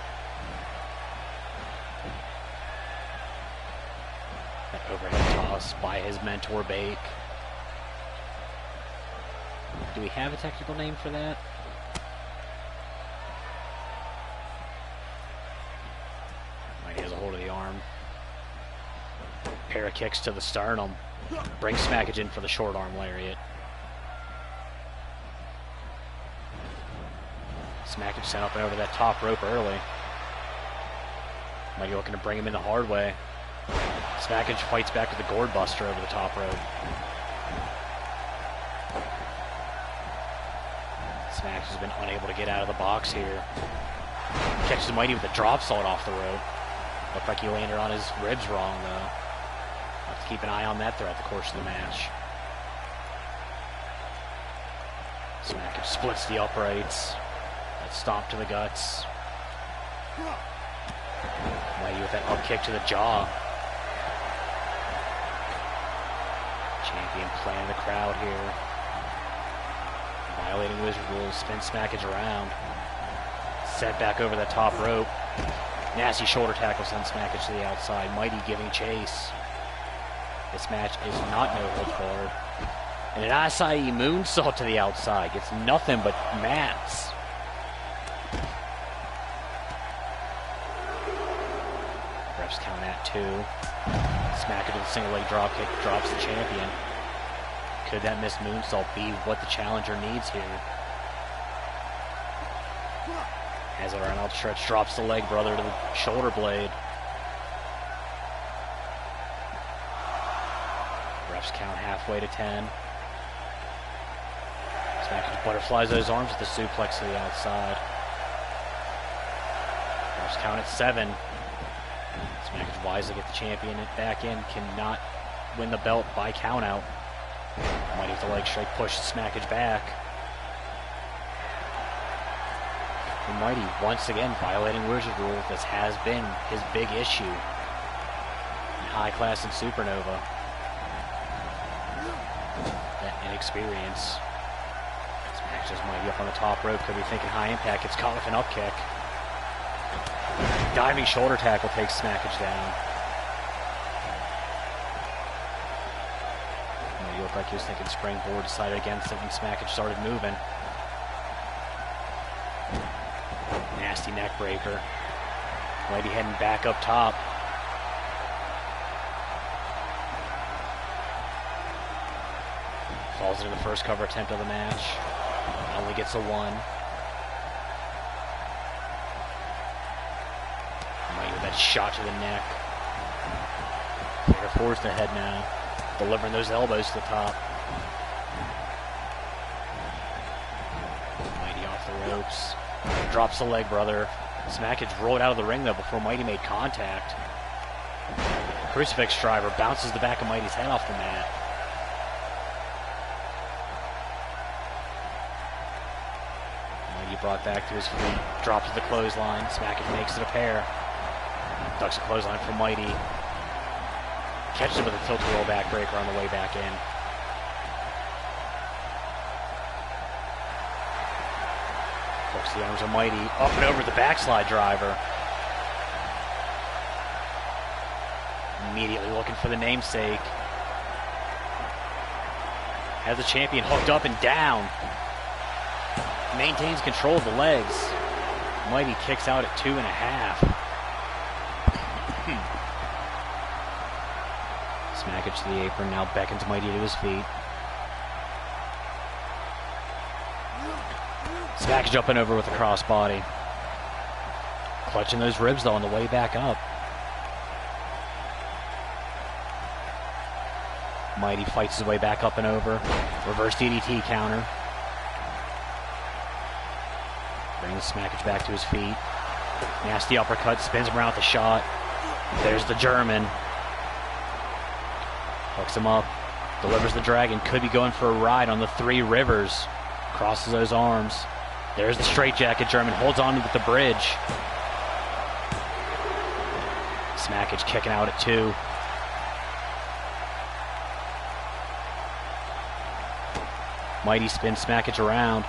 That overhead toss by his mentor Bake. Do we have a technical name for that? Mighty has a hold of the arm. Pair of kicks to the sternum. Brings Smackage in for the short arm lariat. Smackage sent up and over that top rope early. Mighty looking to bring him in the hard way. Smackage fights back with the gourd buster over the top rope. Smackage has been unable to get out of the box here. Catches Mighty with a drop salt off the rope. Looked like he landed on his ribs wrong though. Have to keep an eye on that throughout the course of the match. Smackage splits the uprights. That stomp to the guts. Mighty with that up kick to the jaw. Champion playing the crowd here. Violating Wizard rules. Spin Smackage around. Set back over that top rope. Nasty shoulder tackle sends Smackage to the outside. Mighty giving chase. This match is not no holds barred. And an acai moonsault to the outside. Gets nothing but mats. Refs count at 2. Smackage with a single leg drop kick drops the champion. Could that missed moonsault be what the challenger needs here? Has it around outstretched, drops the leg brother to the shoulder blade. Refs count halfway to 10. Smackage butterflies those arms with the suplex to the outside. Refs count at 7. Smackage wisely get the champion back in. Cannot win the belt by countout. Mighty with the leg straight pushes Smackage back. And Mighty once again violating Wizard rule. This has been his big issue in High Class and Supernova. That inexperience. Smashes Mighty up on the top rope. Could be thinking high impact. Gets caught with an up kick. Diving shoulder tackle takes Smackage down. Mighty looked like he was thinking springboard, decided against it when Smackage started moving. Nasty neck breaker. Mighty heading back up top. Falls into the first cover attempt of the match. Only gets a 1. Mighty with that shot to the neck. Figure four's the head now. Delivering those elbows to the top. Mighty off the ropes. Drops the leg, brother. Smackage rolled out of the ring, though, before Mighty made contact. Crucifix driver bounces the back of Mighty's head off the mat. Mighty brought back to his feet. Drops the clothesline. Smackage makes it a pair. Ducks a clothesline from Mighty. Catches him with a tilt-a-whirl backbreaker on the way back in. Hooks the arms of Mighty. Up and over the backslide driver. Immediately looking for the namesake. Has the champion hooked up and down. Maintains control of the legs. Mighty kicks out at 2.5. Smackage to the apron, now beckons Mighty to his feet. Smackage up and over with a crossbody. Clutching those ribs though on the way back up. Mighty fights his way back up and over. Reverse DDT counter. Brings Smackage back to his feet. Nasty uppercut, spins him around with the shot. There's the German. Hooks him up. Delivers the dragon. Could be going for a ride on the Three Rivers. Crosses those arms. There's the straitjacket German. Holds on with the bridge. Smackage kicking out at 2. Mighty spins Smackage around.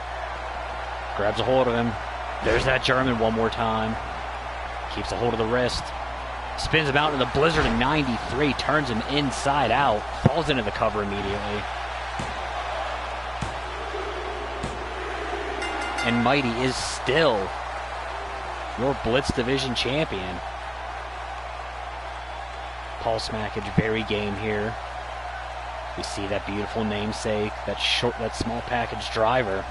Grabs a hold of him. There's that German one more time. Keeps a hold of the wrist. Spins him out in the Blizzard of 93. Turns him inside out. Falls into the cover immediately. And Mighty is still your Blitz Division champion. Paul Smackage, very game here. We see that beautiful namesake, that small package driver.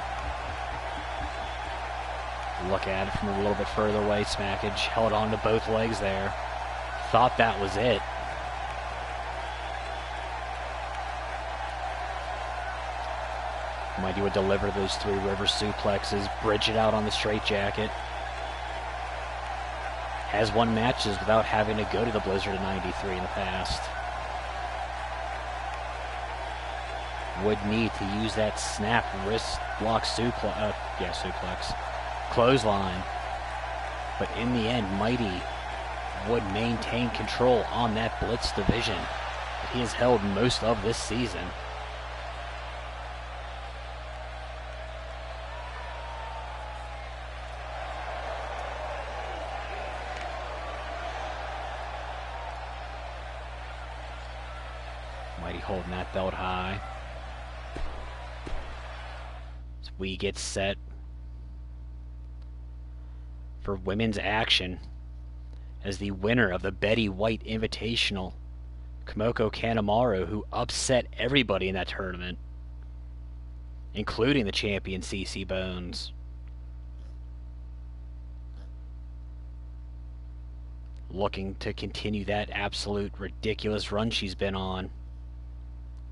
Look at it from a little bit further away. Smackage held on to both legs there. Thought that was it. Mighty would deliver those Three River suplexes, bridge it out on the straitjacket. Has won matches without having to go to the Blizzard of 93 in the past. Would need to use that snap wrist lock suplex. Clothesline. But in the end, Mighty would maintain control on that Blitz division that he has held most of this season. Mighty holding that belt high. As we get set for women's action, as the winner of the Betty White Invitational, Kamoko Kanemaru, who upset everybody in that tournament, including the champion CC Bones. Looking to continue that absolute ridiculous run she's been on.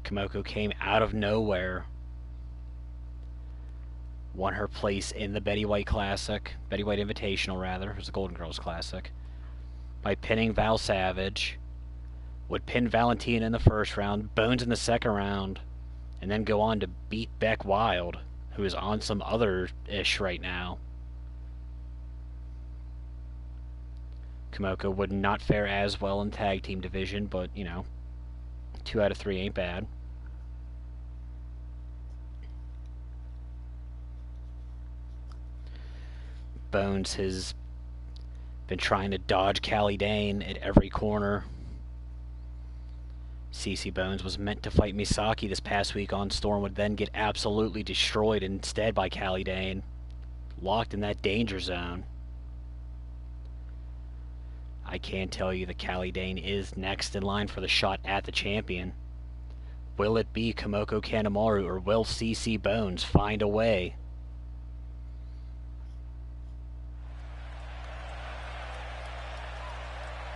Kamoko came out of nowhere. Won her place in the Betty White Classic, Betty White Invitational rather, it was the Golden Girls Classic, by pinning Val Savage. Would pin Valentina in the first round, Bones in the second round, and then go on to beat Beck Wild, who is on some other-ish right now. Komoko would not fare as well in tag team division, but, you know, 2 out of 3 ain't bad. Bones has been trying to dodge Callie Dane at every corner. CC Bones was meant to fight Misaki this past week on Storm, would then get absolutely destroyed instead by Callie Dane. Locked in that danger zone. I can tell you that Callie Dane is next in line for the shot at the champion. Will it be Komoko Kanemaru, or will CC Bones find a way?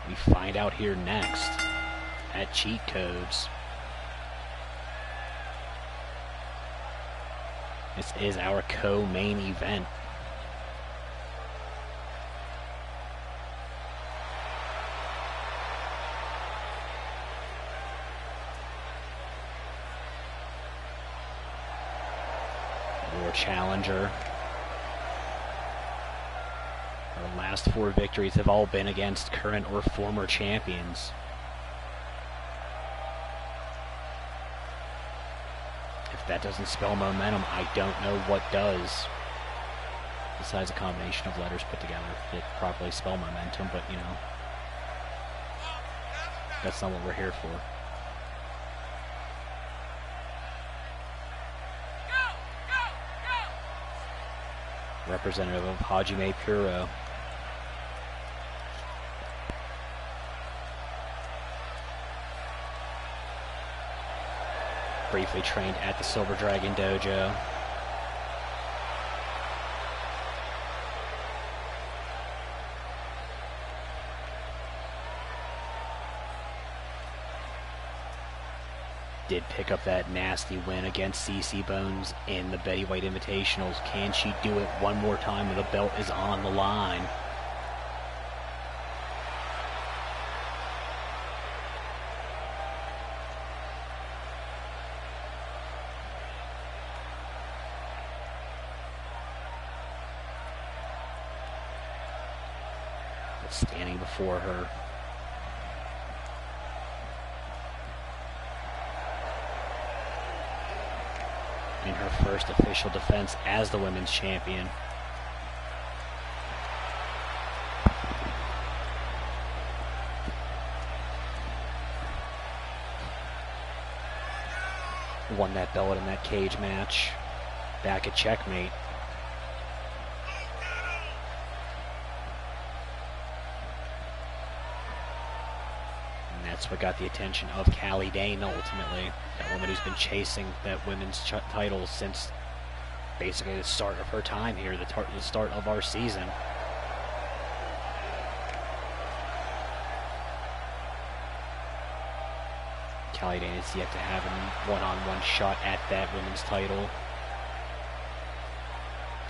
We find out here next at Cheat Codes. This is our co-main event. Your challenger. Our last 4 victories have all been against current or former champions. If that doesn't spell momentum, I don't know what does. Besides a combination of letters put together that properly spell momentum, but you know, that's not what we're here for. Representative of Hajime Puro. Briefly trained at the Silver Dragon Dojo. Did pick up that nasty win against CC Bones in the Betty White Invitationals. Can she do it one more time when the belt is on the line? Standing before her. In her first official defense as the women's champion. Won that belt in that cage match back at Checkmate. That's what got the attention of Callie Dane ultimately. That woman who's been chasing that women's title since basically the start of her time here, the start of our season. Callie Dane is yet to have a one-on-one shot at that women's title.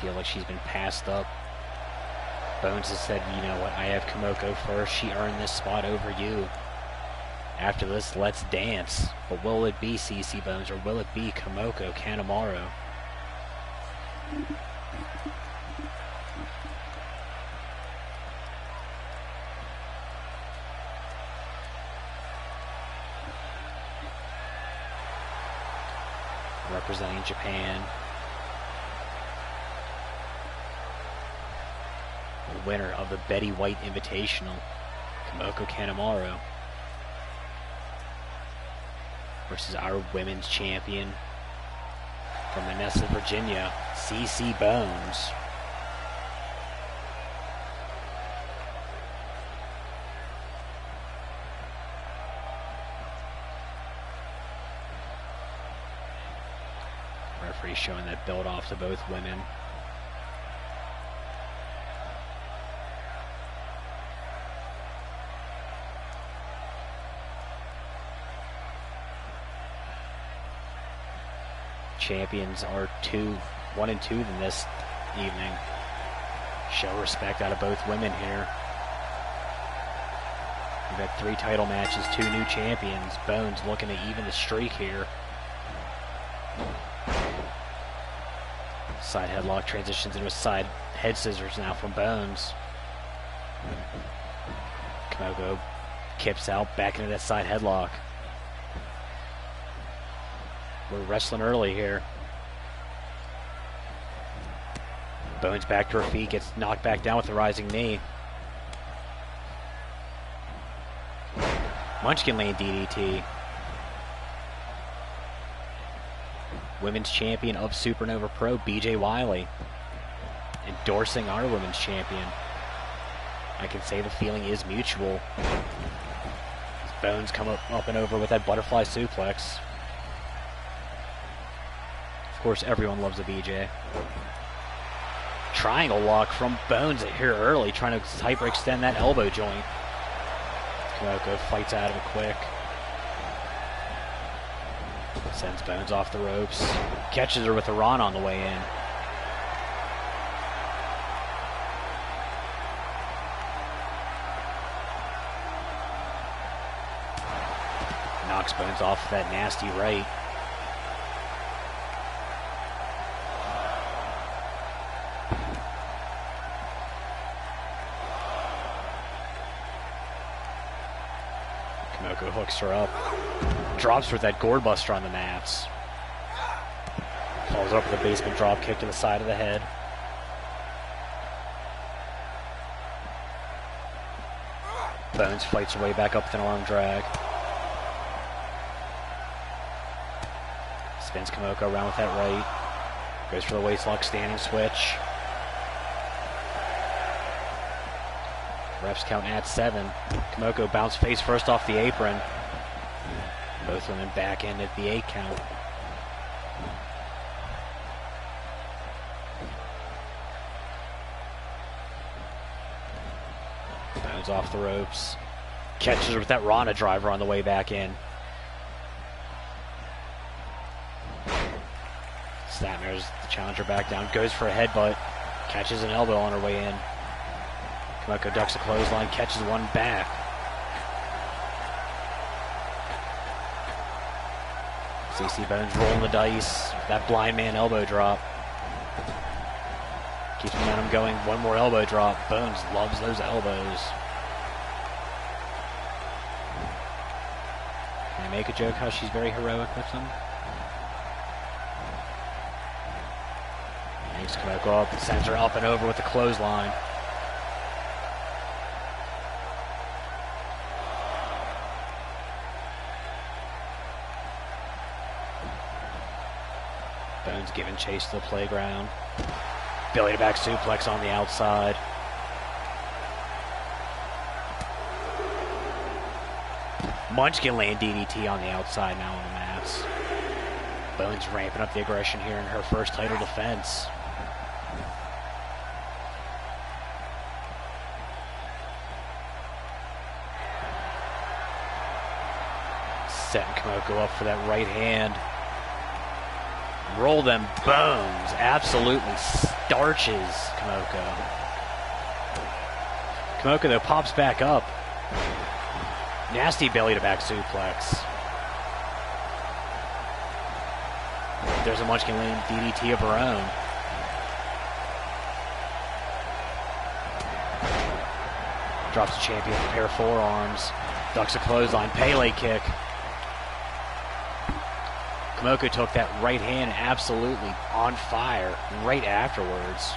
Feel like she's been passed up. Bones has said, you know what, I have Komoko first. She earned this spot over you. After this, let's dance. But will it be CC Bones or will it be Komoko Kanemaru? Representing Japan. The winner of the Betty White Invitational, Komoko Kanemaru. Versus our women's champion from Manessa, Virginia, CC Bones. Referee showing that belt off to both women. Champions are 1 and 2 than this evening. Show respect out of both women here. We've had 3 title matches, 2 new champions. Bones looking to even the streak here. Side headlock transitions into a side head scissors now from Bones. Kimoko kips out, back into that side headlock. We're wrestling early here. Bones back to her feet, gets knocked back down with the rising knee. Munchkin lane DDT. Women's champion of Supernova Pro, BJ Wiley, endorsing our women's champion. I can say the feeling is mutual. Bones come up and over with that butterfly suplex. Of course, everyone loves a BJ. Triangle lock from Bones here early, trying to hyperextend that elbow joint. Kimoko fights out of it quick. Sends Bones off the ropes. Catches her with a Ron on the way in. Knocks Bones off that nasty right. Kimoko hooks her up. Drops her with that gourd buster on the mats. Falls up with a basement drop kick to the side of the head. Bones fights her way back up with an arm drag. Spins Kimoko around with that right. Goes for the waistlock standing switch. Refs count at 7. Kimoko bounced face first off the apron. Both women back in at the 8 count. Bones off the ropes. Catches her with that Rana driver on the way back in. Snapmares the challenger back down. Goes for a headbutt. Catches an elbow on her way in. Kimoko ducks a clothesline. Catches one back. CC Bones rolling the dice. That blind man elbow drop. Keeps momentum going. One more elbow drop. Bones loves those elbows. Can I make a joke how she's very heroic with them? Makes Kimoko up. Sends her up and over with the clothesline. Bones giving chase to the playground. Belly to back suplex on the outside. Munchkin lane DDT on the outside now on the mats. Bones ramping up the aggression here in her first title defense. Setting Kimoko up for that right hand. Roll them Bones. Absolutely starches Kimoko. Kimoko, though, pops back up. Nasty belly to back suplex. There's a Munchkin lane DDT of her own. Drops the champion with a pair of forearms. Ducks a clothesline. Pele kick. Kimoko took that right hand absolutely on fire right afterwards.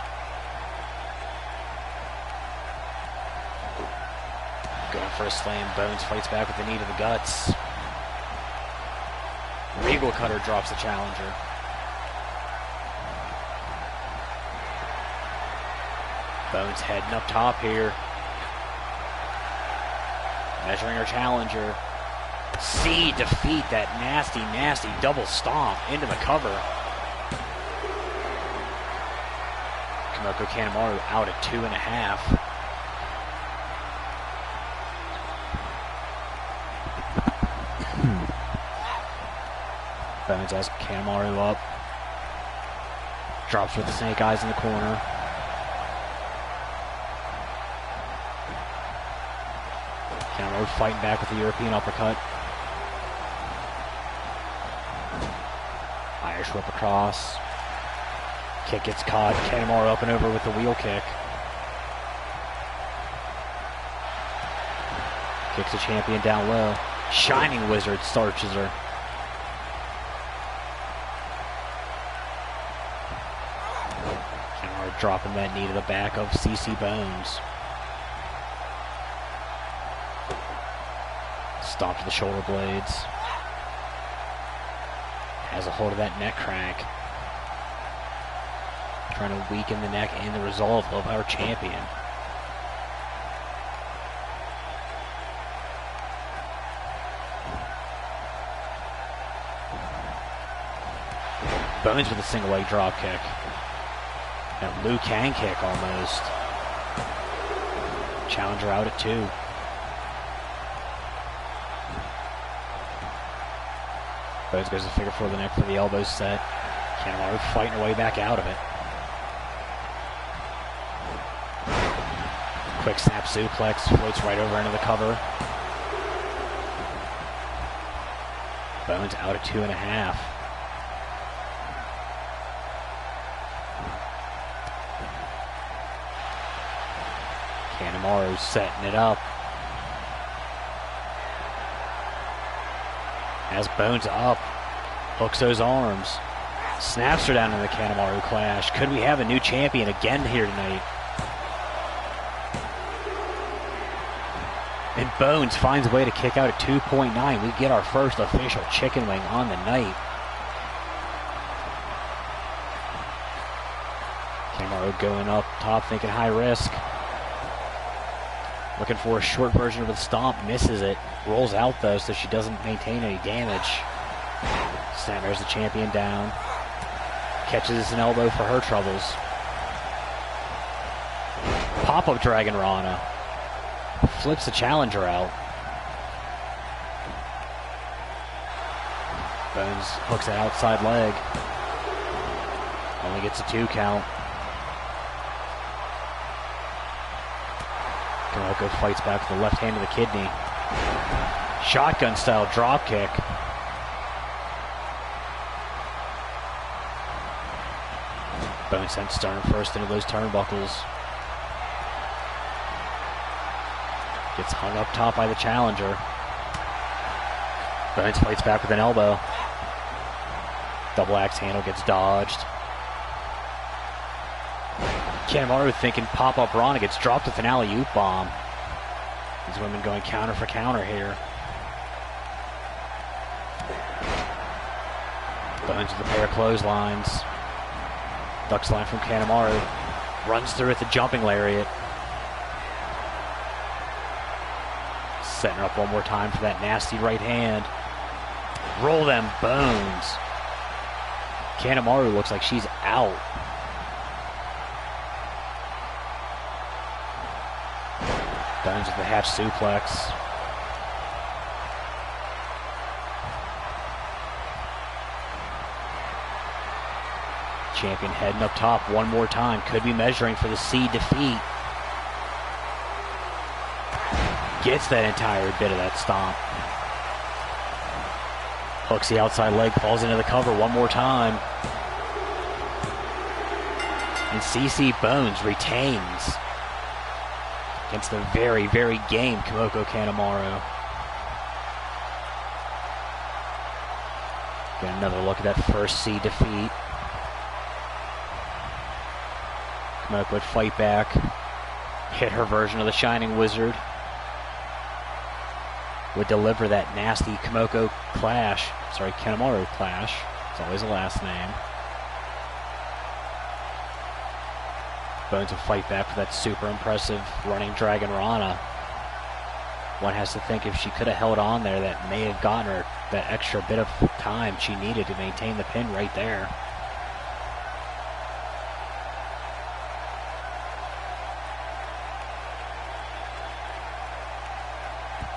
Going for a slam. Bones fights back with the knee to the guts. Regal Cutter drops the challenger. Bones heading up top here. Measuring her challenger. C defeat that nasty, nasty double stomp into the cover. Kimoko Kanemaru out at 2.5. Bones has Kanemaru up. Drops with the snake eyes in the corner. Kanemaru fighting back with the European uppercut. Irish whip across. Kick gets caught. Kanemaru up and over with the wheel kick. Kicks the champion down low. Shining Wizard starches her. Kanemaru dropping that knee to the back of CC Bones. Stomp to the shoulder blades. Has a hold of that neck crank. Trying to weaken the neck and the resolve of our champion. Bones with a single leg drop kick. And Liu Kang kick almost. Challenger out at 2. Bones goes to figure 4 the neck for the elbow set. Kanemaru fighting her way back out of it. Quick snap suplex, floats right over into the cover. Bones out at 2.5. Kanemaru setting it up. Has Bones up. Hooks those arms. Snaps her down in the Kanemaru clash. Could we have a new champion again here tonight? And Bones finds a way to kick out at 2.9. We get our first official chicken wing on the night. Kanemaru going up top, thinking high risk. Looking for a short version of the stomp, misses it. Rolls out though, so she doesn't maintain any damage. Snappers the champion down. Catches an elbow for her troubles. Pop-up Dragon Rana. Flips the challenger out. Bones hooks that outside leg. Only gets a 2 count. Kumoko fights back with the left hand of the kidney. Shotgun style drop kick. Bones sent stern first into those turnbuckles. Gets hung up top by the challenger. Bones fights back with an elbow. Double axe handle gets dodged. Kanemaru thinking pop-up Rana, gets dropped with an alley-oop bomb. These women going counter for counter here. Bones with a pair of clotheslines. Ducks line from Kanemaru. Runs through with the jumping lariat. Setting her up one more time for that nasty right hand. Roll them Bones. Kanemaru looks like she's out. Bones with the hatch suplex. Champion heading up top one more time. Could be measuring for the C defeat. Gets that entire bit of that stomp. Hooks the outside leg, falls into the cover one more time. And CC Bones retains against the very, very game Kumoko Kanemaru. Get another look at that first C defeat. Kumoko would fight back, hit her version of the Shining Wizard. Would deliver that nasty Kanemaru clash. It's always a last name. Bones will fight back for that super impressive running Dragon Rana. One has to think if she could have held on there, that may have gotten her that extra bit of time she needed to maintain the pin right there.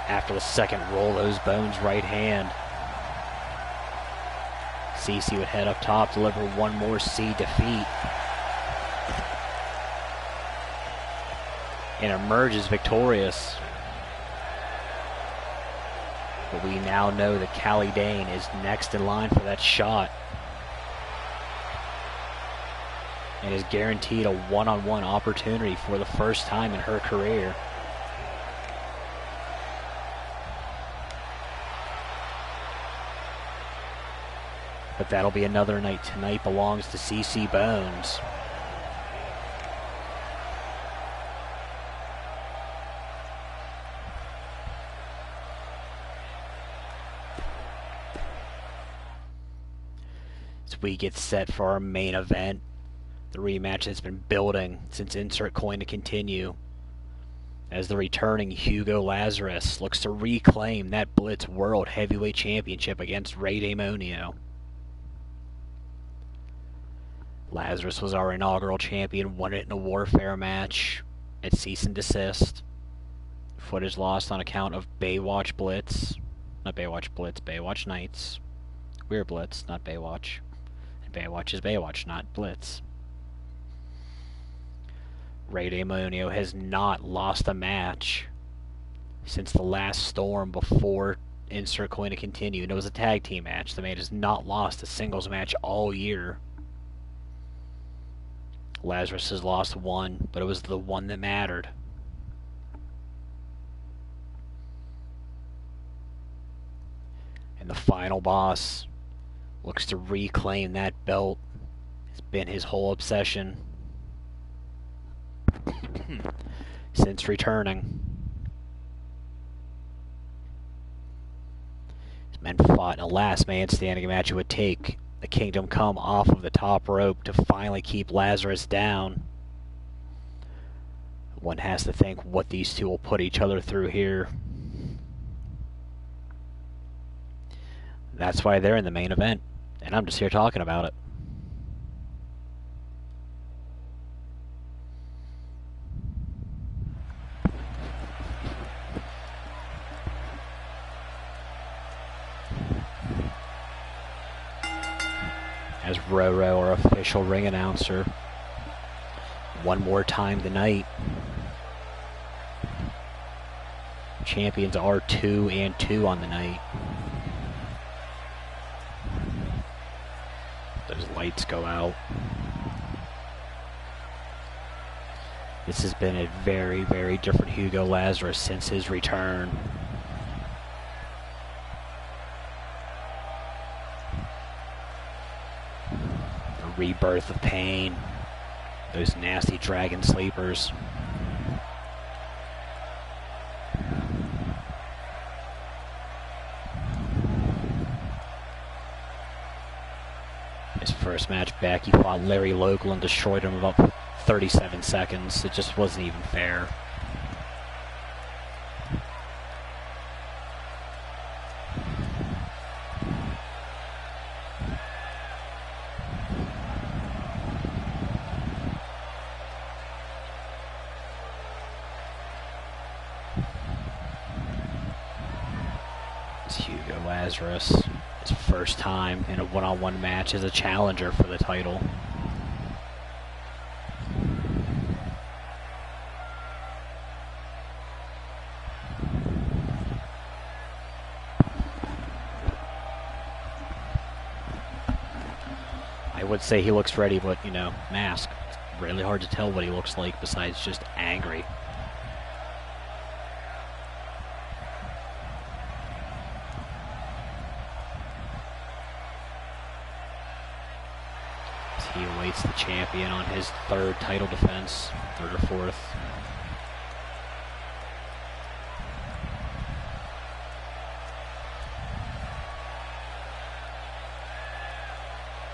After the second roll, those Bones right hand. CC would head up top, deliver one more C defeat. And emerges victorious. But we now know that Callie Dane is next in line for that shot. And is guaranteed a one-on-one opportunity for the first time in her career. But that'll be another night. Tonight belongs to CC Bones. As we get set for our main event, the rematch has been building since insert coin to continue, as the returning Hugo Lazarus looks to reclaim that Blitz World Heavyweight Championship against Ray Damonio. Lazarus was our inaugural champion, won it in a Warfare match at Cease and Desist. Footage lost on account of Baywatch Blitz. Not Baywatch Blitz, Baywatch Nights. We're Blitz, not Baywatch. And Baywatch is Baywatch, not Blitz. Ray Damonio has not lost a match since the last Storm before insert coin to continue. And it was a tag team match. The man has not lost a singles match all year. Lazarus has lost one, but it was the one that mattered. And the final boss looks to reclaim that belt. It's been his whole obsession since returning. His men fought in a last man standing match. It would take the Kingdom Come off of the top rope to finally keep Lazarus down. One has to think what these two will put each other through here. That's why they're in the main event, and I'm just here talking about it. As Roro, our official ring announcer, one more time tonight. Champions are 2-2 on the night. Those lights go out. This has been a very, very different Hugo Lazarus since his return. Rebirth of pain, those nasty dragon sleepers. His first match back, he fought Larry Local and destroyed him in about 37 seconds. It just wasn't even fair. Hugo Lazarus, his first time in a one-on-one match as a challenger for the title. I would say he looks ready, but, you know, mask. It's really hard to tell what he looks like besides just angry. He awaits the champion on his third title defense, third or fourth.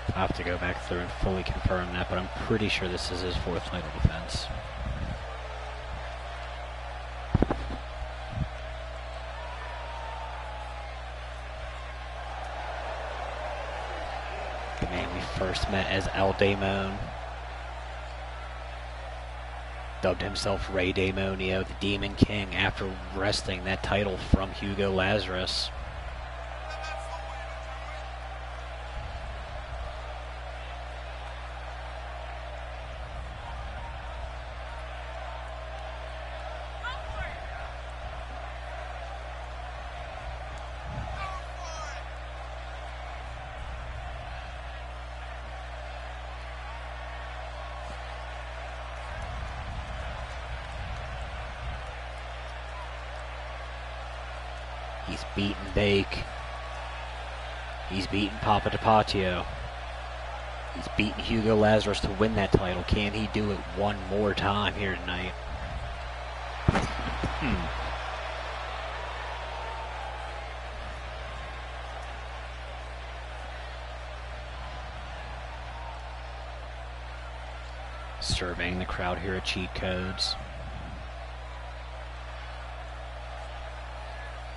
I'll have to go back through and fully confirm that, but I'm pretty sure this is his fourth title defense. The man we first met as El Damon dubbed himself Ray Damonio, the Demon King, after wresting that title from Hugo Lazarus. He's beaten Bake. He's beaten Papa DiPatio. He's beaten Hugo Lazarus to win that title. Can he do it one more time here tonight? Surveying the crowd here at Cheat Codes.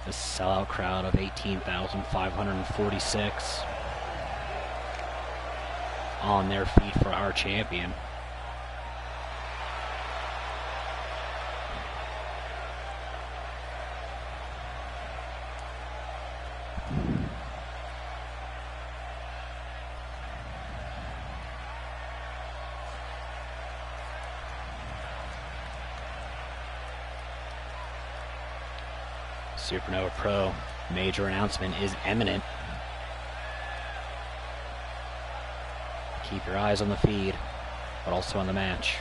The sellout crowd of 18,546 on their feet for our champion. Supernova Pro, major announcement is imminent. Keep your eyes on the feed, but also on the match.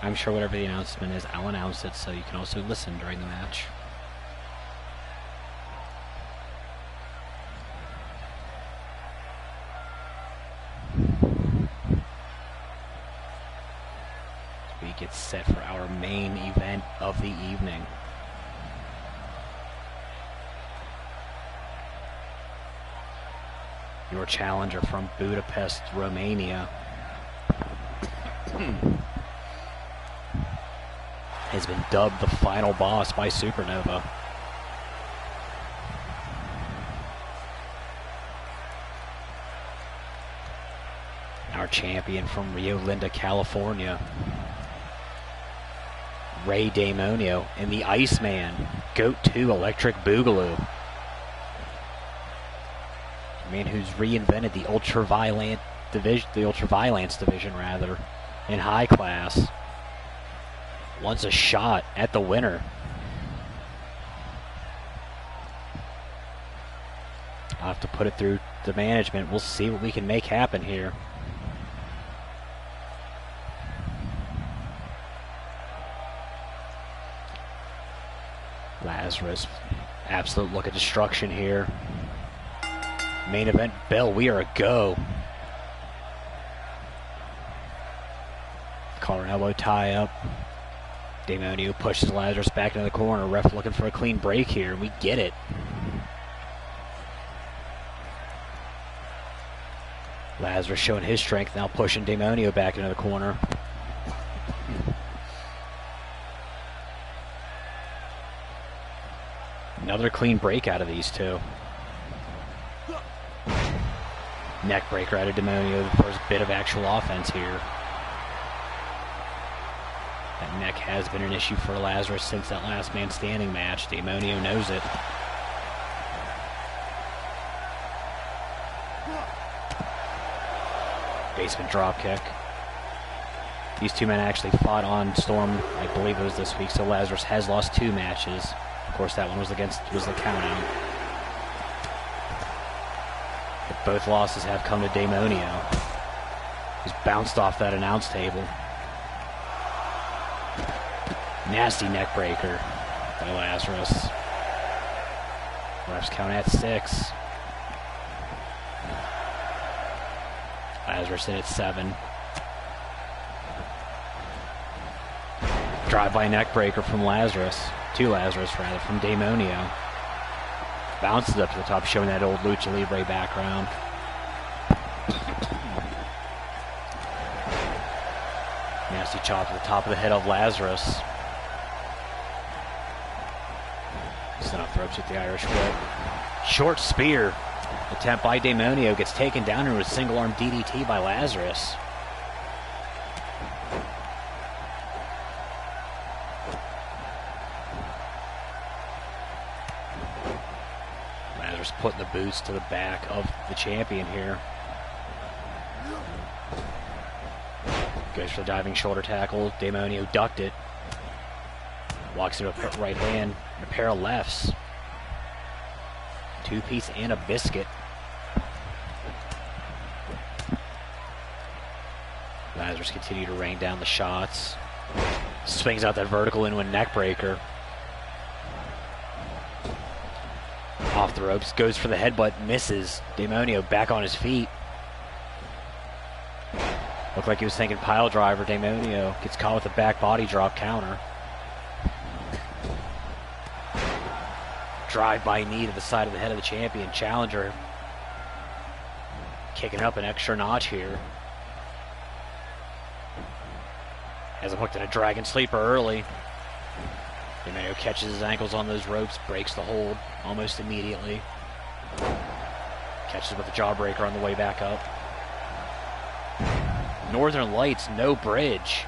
I'm sure whatever the announcement is, I'll announce it so you can also listen during the match. We get set for our main event of the evening. Your challenger from Budapest, Romania, has been dubbed the final boss by Supernova. Our champion from Rio Linda, California, Ray Damonio, and the Iceman, Goat 2 Electric Boogaloo. Man who's reinvented the ultraviolence division rather, in high class. Wants a shot at the winner. I'll have to put it through the management. We'll see what we can make happen here. Lazarus, absolute look of destruction here. Main event bell, we are a go. Collar and elbow tie up. Damonio pushes Lazarus back into the corner. Ref looking for a clean break here, and we get it. Lazarus showing his strength, now pushing Damonio back into the corner. Another clean break out of these two. Neck breaker out of Damonio, the first bit of actual offense here. That neck has been an issue for Lazarus since that last man standing match. Damonio knows it. Basement drop kick. These two men actually fought on Storm, I believe it was this week, so Lazarus has lost 2 matches. Of course, that one was the count out. But both losses have come to Damonio, who's bounced off that announce table. Nasty neck breaker by Lazarus. Refs count at 6. Lazarus in at 7. Drive-by neck breaker from Lazarus. To Lazarus, rather, from Damonio. Bounces up to the top, showing that old Lucha Libre background. Nasty chop to the top of the head of Lazarus. Sent off ropes with the Irish whip. Short spear attempt by Damonio, gets taken down into a single arm DDT by Lazarus. Lazarus putting the boots to the back of the champion here. Goes for the diving shoulder tackle. Damonio ducked it. Walks into a right hand and a pair of lefts. 2-piece and a biscuit. Lazarus continue to rain down the shots. Swings out that vertical into a neck breaker. Off the ropes, goes for the headbutt, misses. Demonio back on his feet. Looked like he was thinking pile driver. Demonio gets caught with a back body drop counter. Drive-by knee to the side of the head of the champion. Challenger kicking up an extra notch here. Has him hooked in a dragon sleeper early. Demonio catches his ankles on those ropes, breaks the hold almost immediately. Catches with a jawbreaker on the way back up. Northern Lights, no bridge.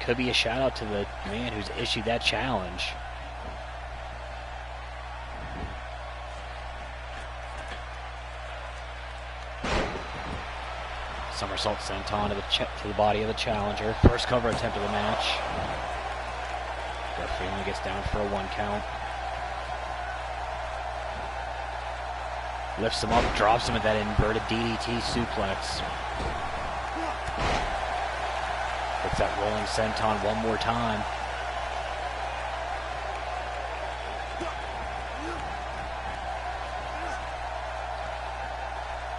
Could be a shout out to the man who's issued that challenge. Somersault senton to the body of the challenger. First cover attempt of the match. Garfield gets down for a 1 count. Lifts him up, drops him at that inverted DDT suplex. Hits that rolling senton one more time.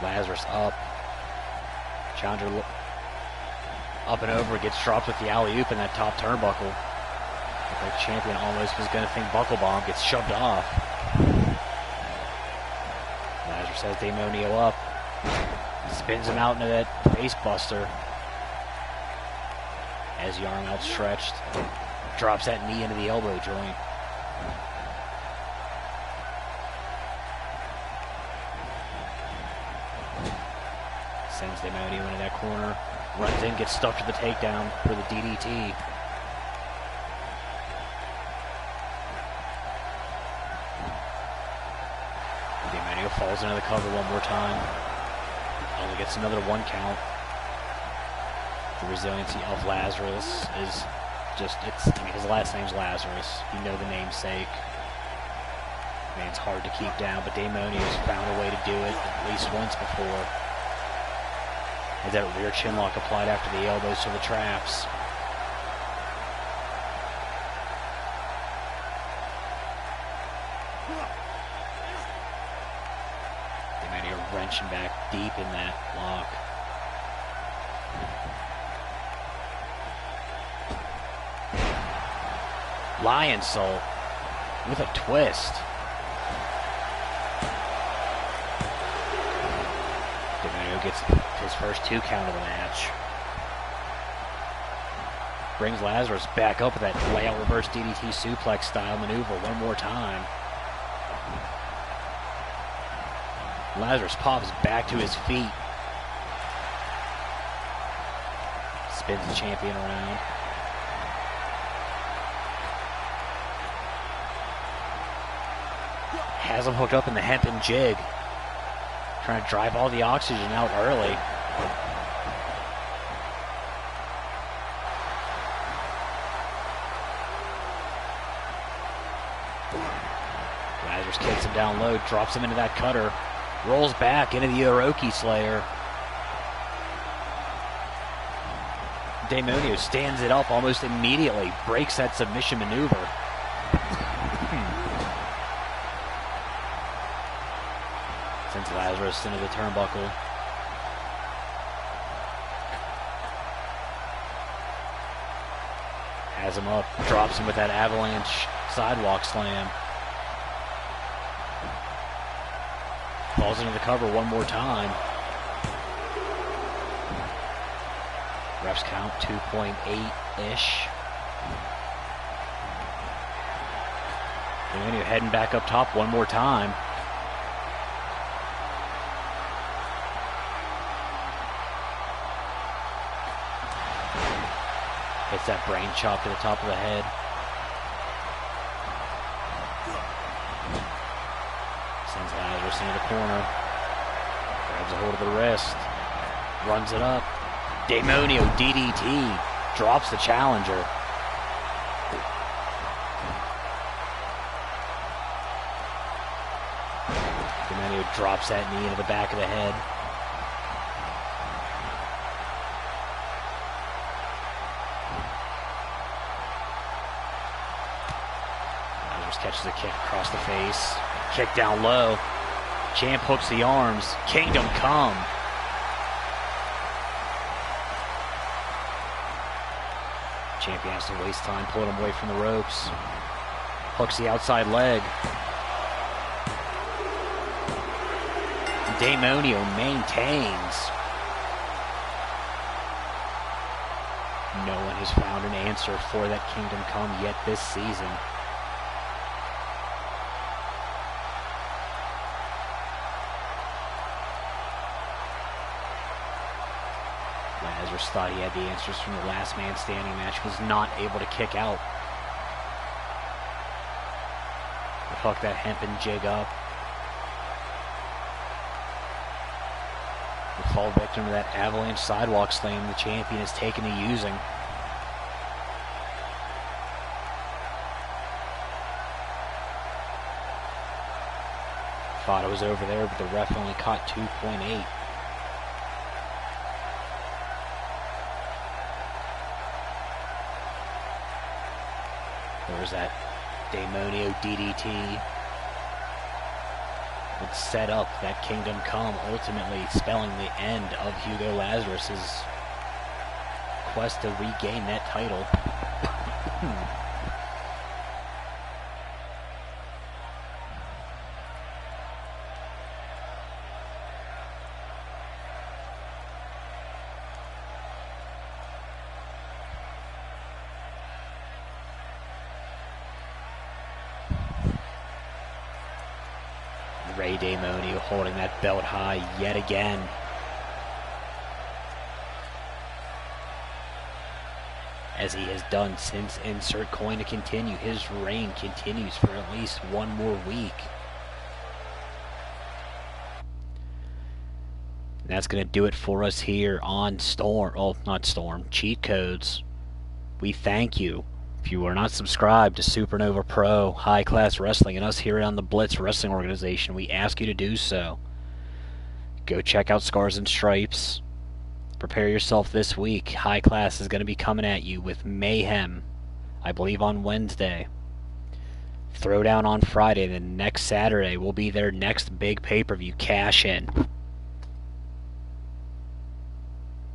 Lazarus up. Challenger up and over, gets dropped with the alley-oop in that top turnbuckle. The champion almost was going to think buckle bomb, gets shoved off. Lazarus has Demonio up. Spins him out into that face buster. As the arm outstretched. Drops that knee into the elbow joint. Sends Demonio into that corner. Runs in, gets stuck to the takedown for the DDT. Demonio falls into the cover one more time. Only gets another 1 count. The resiliency of Lazarus is just, his last name's Lazarus. You know the namesake. Man's hard to keep down, but Demonio's found a way to do it at least once before. Has that rear chin lock applied after the elbows to the traps. Demonio wrenching back deep in that lock. Lion Salt with a twist. Demonio gets his first 2 count of the match. Brings Lazarus back up with that layout reverse DDT suplex style maneuver one more time. Lazarus pops back to his feet. Spins the champion around. Has him hooked up in the hempen jig. Trying to drive all the oxygen out early. Lazarus kicks him down low, drops him into that cutter, rolls back into the Orochi Slayer. Demonio stands it up almost immediately, breaks that submission maneuver. Sends Lazarus into the turnbuckle. Has him up, drops him with that avalanche sidewalk slam. Falls into the cover one more time. Refs count 2.8-ish. Demonio heading back up top one more time. Hits that brain chop to the top of the head. Sends Lazarus into the corner. Grabs a hold of the wrist. Runs it up. Demonio DDT. Drops the challenger. Demonio drops that knee into the back of the head. Catches a kick across the face. Kick down low. Champ hooks the arms. Kingdom Come. Champion has to waste time pulling him away from the ropes. Hooks the outside leg. Daemonio maintains. No one has found an answer for that Kingdom Come yet this season. Lazarus thought he had the answers from the last man standing match, was not able to kick out. Would hook that hempen jig up. Will fall victim to that avalanche sidewalk slam the champion has taken to using. Thought it was over there, but the ref only caught 2.8. There's that Daemonio DDT. Would set up that Kingdom Come, ultimately spelling the end of Hugo Lazarus's quest to regain that title. Ray Daemonio holding that belt high yet again. As he has done since Insert Coin to Continue. His reign continues for at least one more week. And that's going to do it for us here on Cheat Codes. We thank you. If you are not subscribed to Supernova Pro, High Class Wrestling, and us here on the Blitz Wrestling Organization, we ask you to do so. Go check out Scars and Stripes. Prepare yourself this week. High Class is going to be coming at you with Mayhem, I believe on Wednesday. Throwdown on Friday. Then next Saturday will be their next big pay-per-view, Cash In.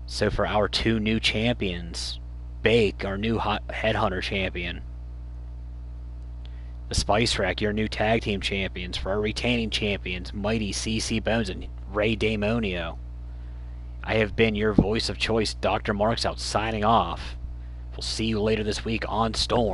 So for our two new champions, Bake, our new Headhunter champion. The Spice Rack, your new tag team champions. For our retaining champions, Mighty CC Bones and Ray Daemonio. I have been your voice of choice, DrMarxout, signing off. We'll see you later this week on Storm.